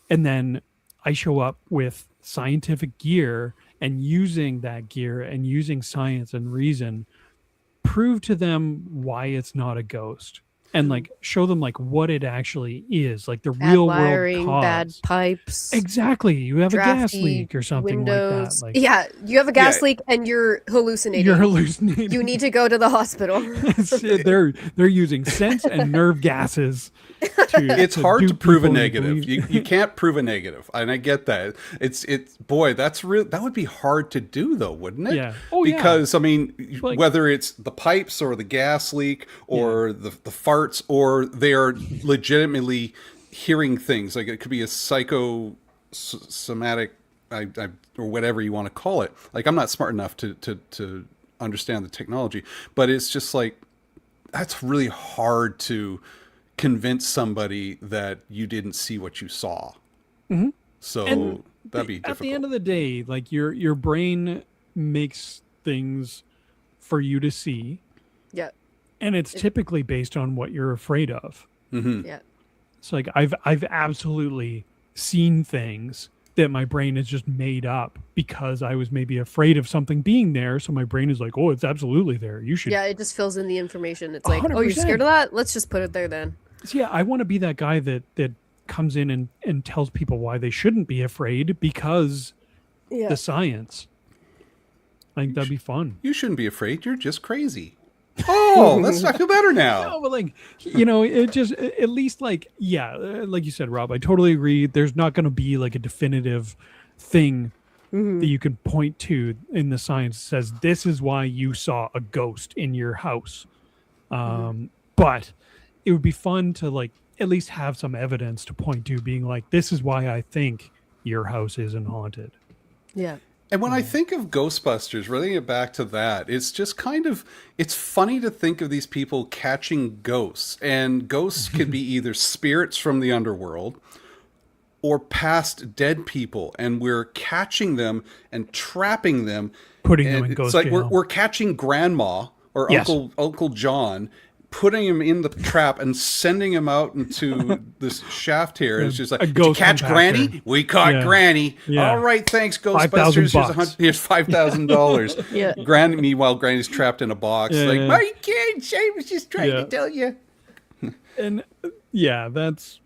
And then I show up with scientific gear, and using that gear and using science and reason, prove to them why it's not a ghost. And like show them like what it actually is, like the Bad real wiring, world bad cause. pipes. Exactly. You have a gas drafty leak or something windows. like that. Like Yeah, you have a gas Yeah. leak and you're hallucinating. you're hallucinating. You need to go to the hospital. they're using sense and nerve gases. It's hard to dupe prove a people into negative. believing- You can't prove a negative, and I get that. It's boy, that's real. That would be hard to do, though, wouldn't it? Yeah. Oh, yeah. Because I mean, Like- whether it's the pipes or the gas leak or the farts, or they are legitimately hearing things. Like it could be a psychosomatic, or whatever you want to call it. Like I'm not smart enough to understand the technology, but it's just like that's really hard to convince somebody that you didn't see what you saw. So And that'd be difficult. At the end of the day, like your brain makes things for you to see, Yeah. and it's typically based on what you're afraid of. Yeah. So like I've absolutely seen things that my brain has just made up because I was maybe afraid of something being there. So my brain is like, oh, it's absolutely there. You should. Yeah, it just fills in the information. It's like, oh, you're 100%. scared of that? Let's just put it there then. So yeah, I want to be that guy that comes in and tells people why they shouldn't be afraid because Yeah. the science. I think that'd be fun. You shouldn't be afraid. You're just crazy. Oh, I feel better now. No, but like, it just at least like, like you said, Rob, I totally agree. There's not going to be like a definitive thing that you can point to in the science that says this is why you saw a ghost in your house. But it would be fun to like at least have some evidence to point to, being like, this is why I think your house isn't haunted. Yeah. And when I think of Ghostbusters, relating it back to that, it's just it's funny to think of these people catching ghosts. And ghosts could be either spirits from the underworld or past dead people. And we're catching them and trapping them. Putting them in ghost jail. It's like jail. we're catching Grandma or Yes. Uncle John, putting him in the trap and sending him out into this shaft here. And it's just like, did you ghost catch compactor. Granny? We caught Granny. Yeah. All right, thanks, $5,000 Ghostbusters. Here's $5,000. Yeah. Granny, meanwhile, Granny's trapped in a box. Yeah. My kids, I was just trying to tell you. And that's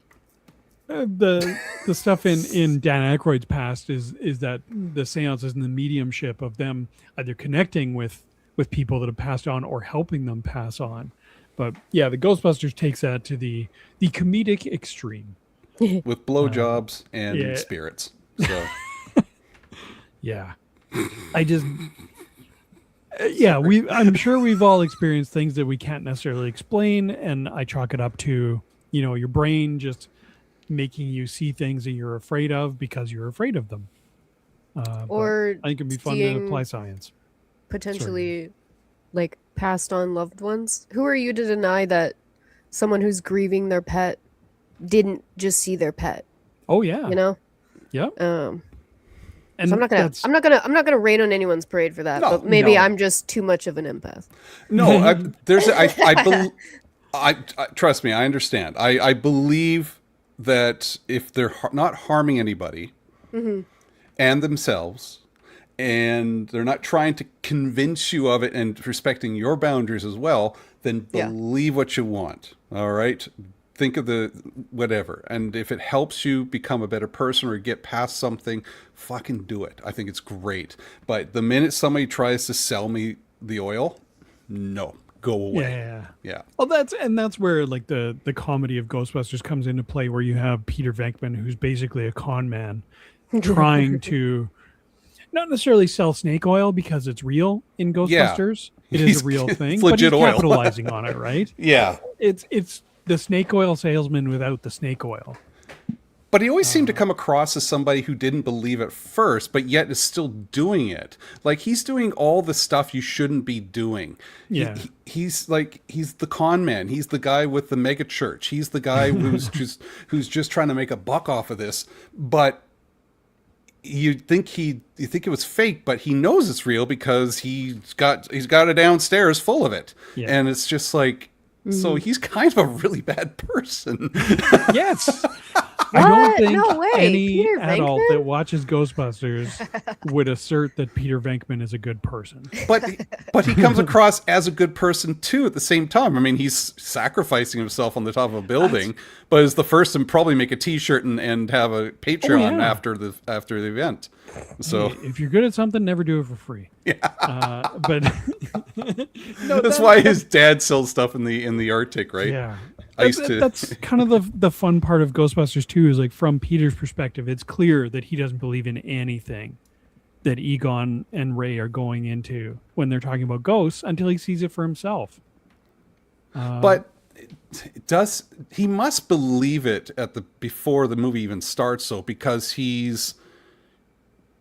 the stuff in Dan Aykroyd's past is that the seances and the mediumship of them either connecting with people that have passed on or helping them pass on. But yeah, the Ghostbusters takes that to the comedic extreme. With blowjobs and spirits. So Yeah. I just I'm sure we've all experienced things that we can't necessarily explain, and I chalk it up to, your brain just making you see things that you're afraid of because you're afraid of them. Or I think it'd be fun to seeing apply science. potentially like passed on loved ones. Who are you to deny that someone who's grieving their pet didn't just see their pet? Oh yeah. Yeah. And So I'm not gonna rain on anyone's parade for that. No, but maybe no. I'm just too much of an empath. no, I trust me. I understand. I believe that if they're not harming anybody and themselves, and they're not trying to convince you of it and respecting your boundaries as well, then believe what you want. All right. Think of the whatever. And if it helps you become a better person or get past something, fucking do it. I think it's great. But the minute somebody tries to sell me the oil, no, go away. Yeah. Well, that's where like the comedy of Ghostbusters comes into play, where you have Peter Venkman, who's basically a con man, trying to not necessarily sell snake oil because it's real in Ghostbusters. It is a real thing, it's but legit he's oil. capitalizing on it, right? Yeah. It's the snake oil salesman without the snake oil. But he always seemed to come across as somebody who didn't believe at first, but yet is still doing it. Like, he's doing all the stuff you shouldn't be doing. Yeah. He's the con man. He's the guy with the mega church. He's the guy who's just trying to make a buck off of this. But you think it was fake, but he knows it's real because he's got it downstairs full of it. Yeah. And it's just like, so he's kind of a really bad person. Yes. I don't think No way. any Peter adult Venkman? that watches Ghostbusters would assert that Peter Venkman is a good person. But he comes across as a good person too at the same time. I mean, he's sacrificing himself on the top of a building, but is the first to probably make a T-shirt and have a Patreon after the event. So Hey, if you're good at something, never do it for free. Yeah. But that's why his dad sells stuff in the Arctic, right? yeah. That's kind of the fun part of Ghostbusters 2 is like from Peter's perspective, it's clear that he doesn't believe in anything that Egon and Ray are going into when they're talking about ghosts until he sees it for himself. But he must believe it before the movie even starts, though, because he's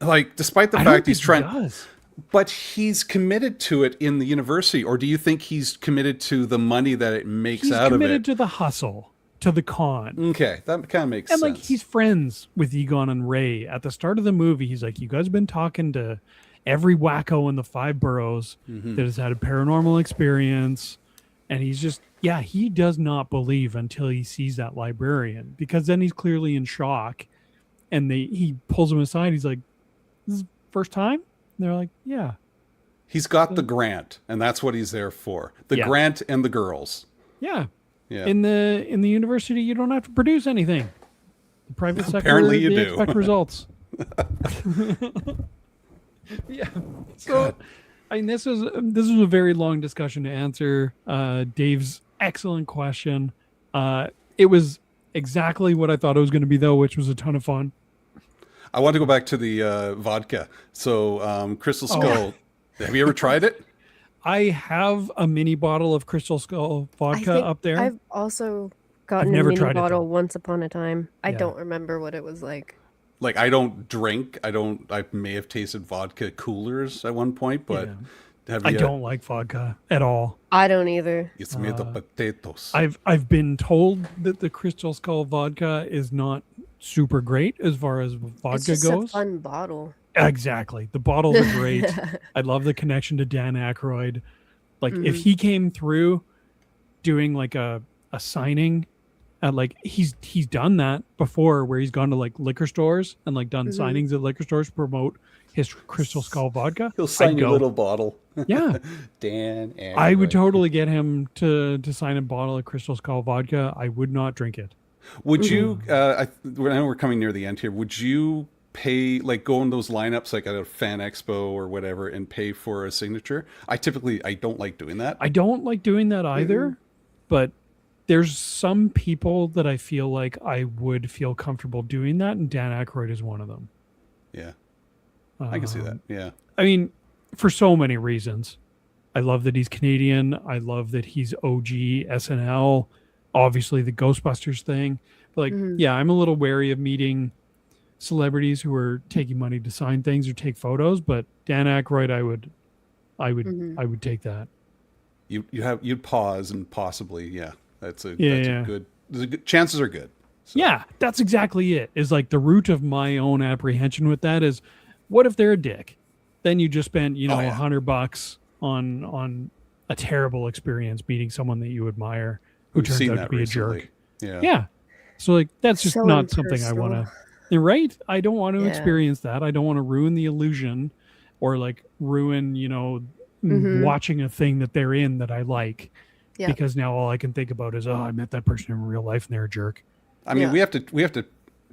like, despite the fact he's trying. Does. But he's committed to it in the university, or do you think he's committed to the money that it makes He's out of committed it? to the hustle, to the con. Okay, that kind of makes And sense. like he's friends with Egon and Ray. At the start of the movie, he's like, you guys have been talking to every wacko in the 5 boroughs that has had a paranormal experience. And he's just, he does not believe until he sees that librarian, because then he's clearly in shock. And he pulls him aside. He's like, this is first time? And they're like, yeah. He's got the grant, and that's what he's there for. The grant and the girls. Yeah. Yeah. In the university, you don't have to produce anything. The private sector, Apparently you they do. expect results. Yeah. So, I mean, this was a very long discussion to answer. Dave's excellent question. It was exactly what I thought it was going to be, though, which was a ton of fun. I want to go back to the vodka. So, Crystal Skull, have you ever tried it? I have a mini bottle of Crystal Skull vodka up there. I've also gotten never a mini tried it, bottle though. once upon a time. I Yeah. don't remember what it was like. Like, I don't drink. I may have tasted vodka coolers at one point, but have I you? don't like vodka at all. I don't either. It's made of potatoes. I've been told that the Crystal Skull vodka is not super great as far as vodka It's just goes. a fun bottle. Exactly. The bottles are great. I love the connection to Dan Aykroyd. Like if he came through doing like a signing at like he's done that before where he's gone to like liquor stores and like done signings at liquor stores to promote his Crystal Skull vodka. He'll sign I'd your go. little bottle. Yeah. Dan. I would Aykroyd. totally get him to sign a bottle of Crystal Skull vodka. I would not drink it. Would you? I know we're coming near the end here. Would you pay, like, go in those lineups, like at a fan expo or whatever, and pay for a signature? I don't like doing that. I don't like doing that either, but there's some people that I feel like I would feel comfortable doing that, and Dan Aykroyd is one of them. Yeah, I can see that. Yeah, I mean, for so many reasons. I love that he's Canadian. I love that he's OG SNL. Obviously, the Ghostbusters thing. But like, yeah, I'm a little wary of meeting celebrities who are taking money to sign things or take photos. But Dan Aykroyd, I would take that. you'd pause and possibly, that's a good. Chances are good. So. Yeah, that's exactly it. Is like the root of my own apprehension with that is, what if they're a dick? Then you just spent $100 on a terrible experience meeting someone that you admire who We've turns seen out that to be recently. a jerk. Yeah. Yeah. So like that's just So not something I want impersonal. to. Right? I don't want to Yeah. experience that. I don't want to ruin the illusion, or like ruin watching a thing that they're in that I like. Yeah. Because now all I can think about is, I met that person in real life and they're a jerk. I mean, Yeah. we have to.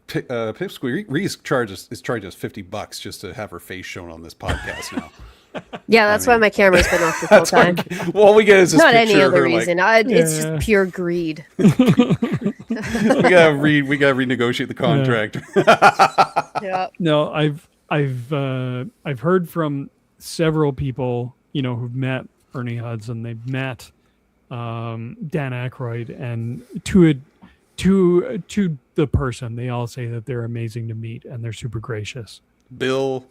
Pipsqueak Rhea charged us $50 just to have her face shown on this podcast now. Yeah, that's why my camera's been off the whole time. Well, all we get is this Not picture any of other her, reason. It's just pure greed. we gotta renegotiate the contract. Yeah. No, I've heard from several people, who've met Ernie Hudson. They've met Dan Aykroyd, and to the person, they all say that they're amazing to meet and they're super gracious. Bill,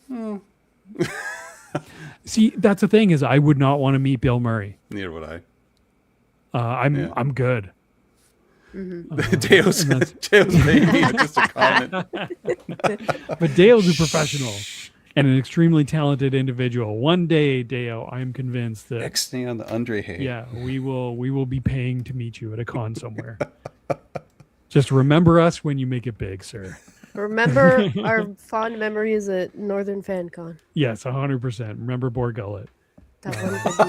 See, that's the thing is I would not want to meet Bill Murray. neither would I. I'm good. Deo's maybe just a comment. But Dale's a professional and an extremely talented individual. One day, Dale, I am convinced that X-nay on the Andre Hay. yeah, we will be paying to meet you at a con somewhere. Just remember us when you make it big, sir. Remember our fond memories at Northern Fan Con. Yes, 100%. Remember Borgullet. That one good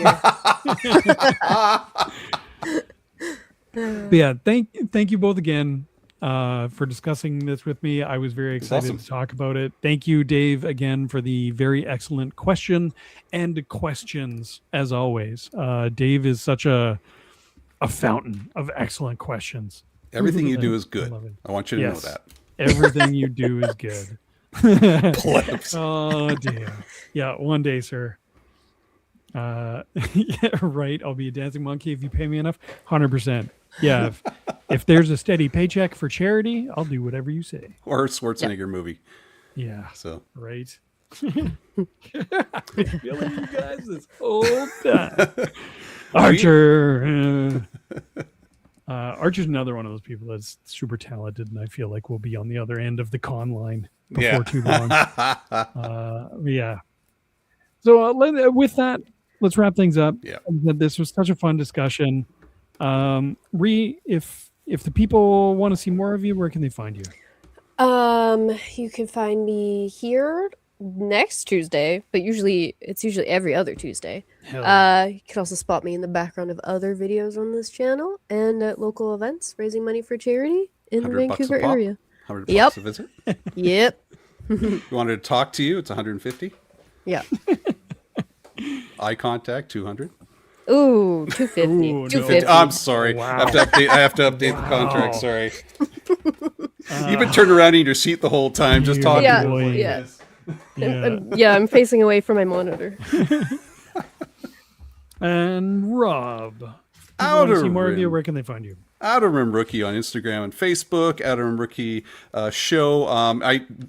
year. But yeah, thank you both again for discussing this with me. I was very excited awesome. to talk about it. Thank you, Dave, again for the very excellent question and questions as always. Dave is such a fountain of excellent questions. Everything you do is I good. love it. I want you to Yes. know that. Everything you do is good. Plebs. Oh dear. Yeah, one day, sir. Yeah, right. I'll be a dancing monkey if you pay me enough. 100%. Yeah. If there's a steady paycheck for charity, I'll do whatever you say. Or a Schwarzenegger movie. Yeah. So Right. I've been feeling you guys this whole time. Archer. Archer's another one of those people that's super talented, and I feel like we'll be on the other end of the con line before too long. Yeah. So with that, let's wrap things up. Yeah. This was such a fun discussion. Rhea, if the people want to see more of you, where can they find you? You can find me here next Tuesday, but it's usually every other Tuesday. You can also spot me in the background of other videos on this channel and at local events raising money for charity in the $100 a Vancouver pop? area. $100 Yep. a visit. Yep. You wanted to talk to you? It's 150. Yeah. Eye contact, 200. Ooh, 250. Ooh, no. 250. I'm sorry. Wow. I have to update the contract. Sorry. You've been turned around in your seat the whole time, just talking. Yeah, to us like yeah. this. Yeah. I'm facing away from my monitor. And Rob, if you Outer want to see more of you, Rim. where can they find you? Outer Rim Rookie on Instagram and Facebook. Outer Rim Rookie show.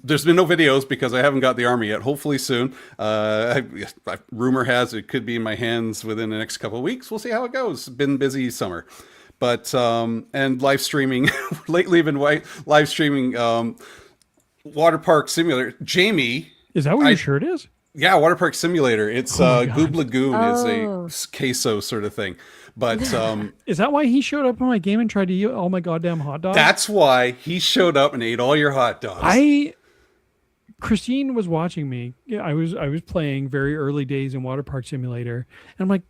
There's been no videos because I haven't got the army yet. Hopefully soon. Rumor has it could be in my hands within the next couple of weeks. We'll see how it goes. Been busy summer, but and live streaming lately. Been live streaming Water Park Simulator. Jamie. Is that what your shirt is? Yeah, Water Park Simulator. It's Oh my God. Goob Lagoon is Oh. a queso sort of thing. But Is that why he showed up on my game and tried to eat all my goddamn hot dogs? that's why he showed up and ate all your hot dogs. Christine was watching me. Yeah, I was playing very early days in Water Park Simulator, and I'm like,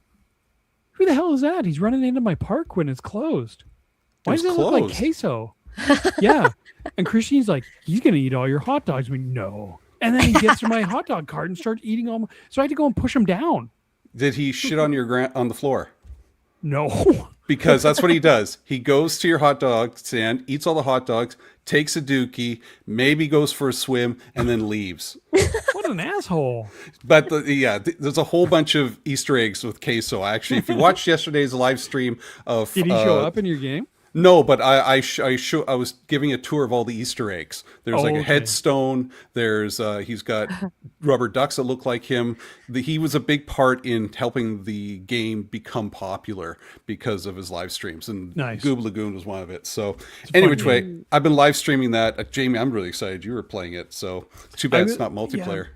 who the hell is that? He's running into my park when it's closed. Why It's does it look like closed. queso? Yeah. And Christine's like, he's gonna eat all your hot dogs. I mean, no. And then he gets to my hot dog cart and starts eating all my, so I had to go and push him down. Did he shit on your on the floor? No. Because that's what he does. He goes to your hot dog stand, eats all the hot dogs, takes a dookie, maybe goes for a swim, and then leaves. What an asshole. But there's a whole bunch of Easter eggs with queso. Actually, if you watched yesterday's live stream of, Did he show up in your game? No, but I was giving a tour of all the Easter eggs. There's like a Okay. headstone. There's he's got rubber ducks that look like him. He was a big part in helping the game become popular because of his live streams, and Nice. Goob Lagoon was one of it. So anyway, fun way, I've been live streaming that. Jamie, I'm really excited you were playing it. So too bad it's not multiplayer.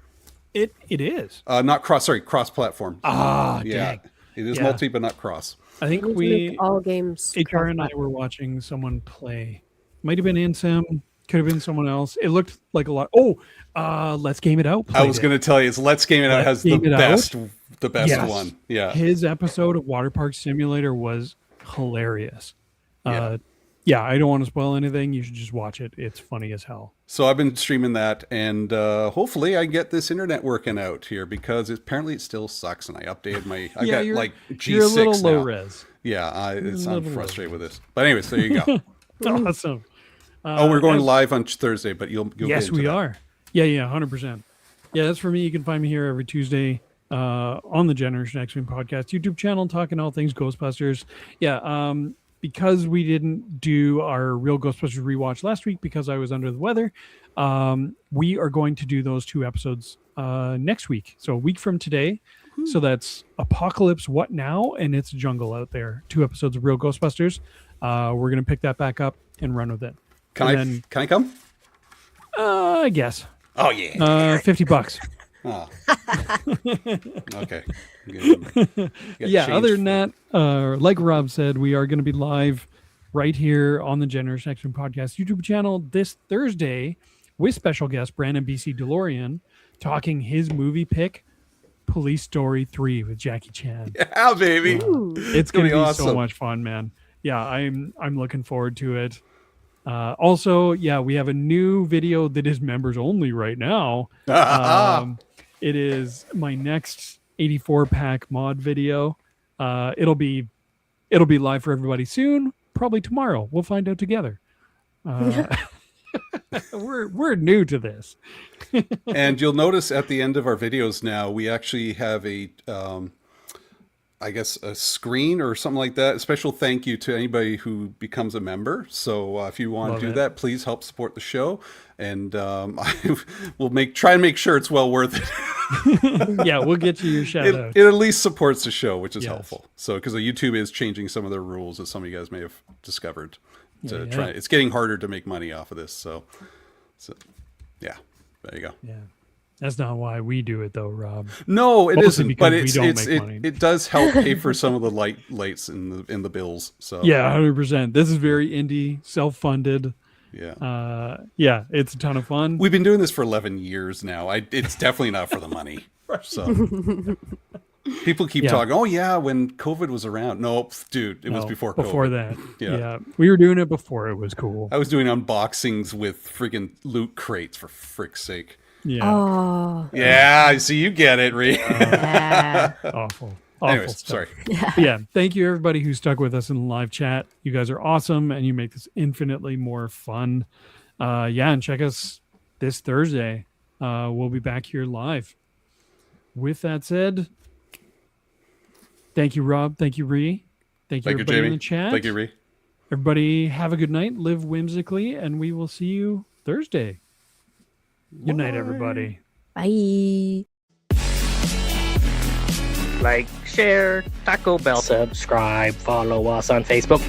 It is. Not cross. Sorry, cross platform. Ah, yeah, dang. it is Yeah. multi, but not cross. I think Let's we make all games. HR and I were watching someone play. Might have been Ansem, could have been someone else. It looked like a lot. Oh, Let's Game It Out. I was going to tell you, it's Let's Game It Out has the Game It Out? best Yes. one. Yeah. His episode of Water Park Simulator was hilarious. Yeah. I don't want to spoil anything. You should just watch it. It's funny as hell. So I've been streaming that, and hopefully I get this internet working out here because apparently it still sucks. And I updated my, I got like G6 you're a little low now. res. Yeah, I'm little frustrated with this. But anyways, there you go. Awesome. We're going live on Thursday, but you'll Yes, get into we that. are. Yeah, 100%. Yeah, that's for me. You can find me here every Tuesday on the Generation X-Men podcast YouTube channel, talking all things Ghostbusters. Yeah, because we didn't do our real Ghostbusters rewatch last week because I was under the weather, we are going to do those 2 episodes next week. So a week from today. So that's Apocalypse What Now? And It's Jungle Out There. 2 episodes of Real Ghostbusters. We're going to pick that back up and run with it. Can I come? I guess. Oh, yeah. $50. Oh. Okay. Get Yeah, changed other than for- that, like Rob said, we are going to be live right here on the Generation X-Men podcast YouTube channel this Thursday with special guest Brandon BC DeLorean talking his movie pick, Police Story 3 with Jackie Chan. Yeah, baby. It's going to be so awesome. much fun, man. Yeah, I'm looking forward to it. Also, yeah, we have a new video that is members only right now. It is my next 84 pack mod video. It'll be live for everybody soon, probably tomorrow. We'll find out together. We're new to this. And you'll notice at the end of our videos now, we actually have a, I guess, a screen or something like that. A special thank you to anybody who becomes a member. So if you want Love to do it. that, please help support the show. And we'll try and make sure it's well worth it. Yeah, we'll get you your shout It, out. it at least supports the show, which is Yes. helpful. So because YouTube is changing some of their rules, as some of you guys may have discovered. To Yeah. try, it's getting harder to make money off of this. So yeah, there you go. Yeah. That's not why we do it though, Rob. No, it Mostly isn't. because But we it's don't it's make money. it does help pay for some of the lights in the bills. So Yeah, 100%. This is very indie, self-funded. yeah. Yeah, it's a ton of fun. We've been doing this for 11 years now. It's definitely not for the money. So people keep Yeah. talking, oh yeah, when COVID was around. No, dude, it was No, before Before COVID. that. Yeah. Yeah. We were doing it before it was cool. I was doing unboxings with freaking loot crates for frick's sake. Yeah. Oh, Yeah, I see you get it, Rhea. yeah. Awful. Anyways, Stuff. sorry. But yeah, thank you everybody who stuck with us in the live chat. You guys are awesome, and you make this infinitely more fun. And check us this Thursday. We'll be back here live. With that said, thank you, Rob. Thank you, Rhea. Thank you, Thank you, everybody Jamie. in the chat. Thank you, Rhea. Everybody, have a good night. Live whimsically, and we will see you Thursday. Good night, everybody. Bye. Like, share, Taco Bell, subscribe, follow us on Facebook.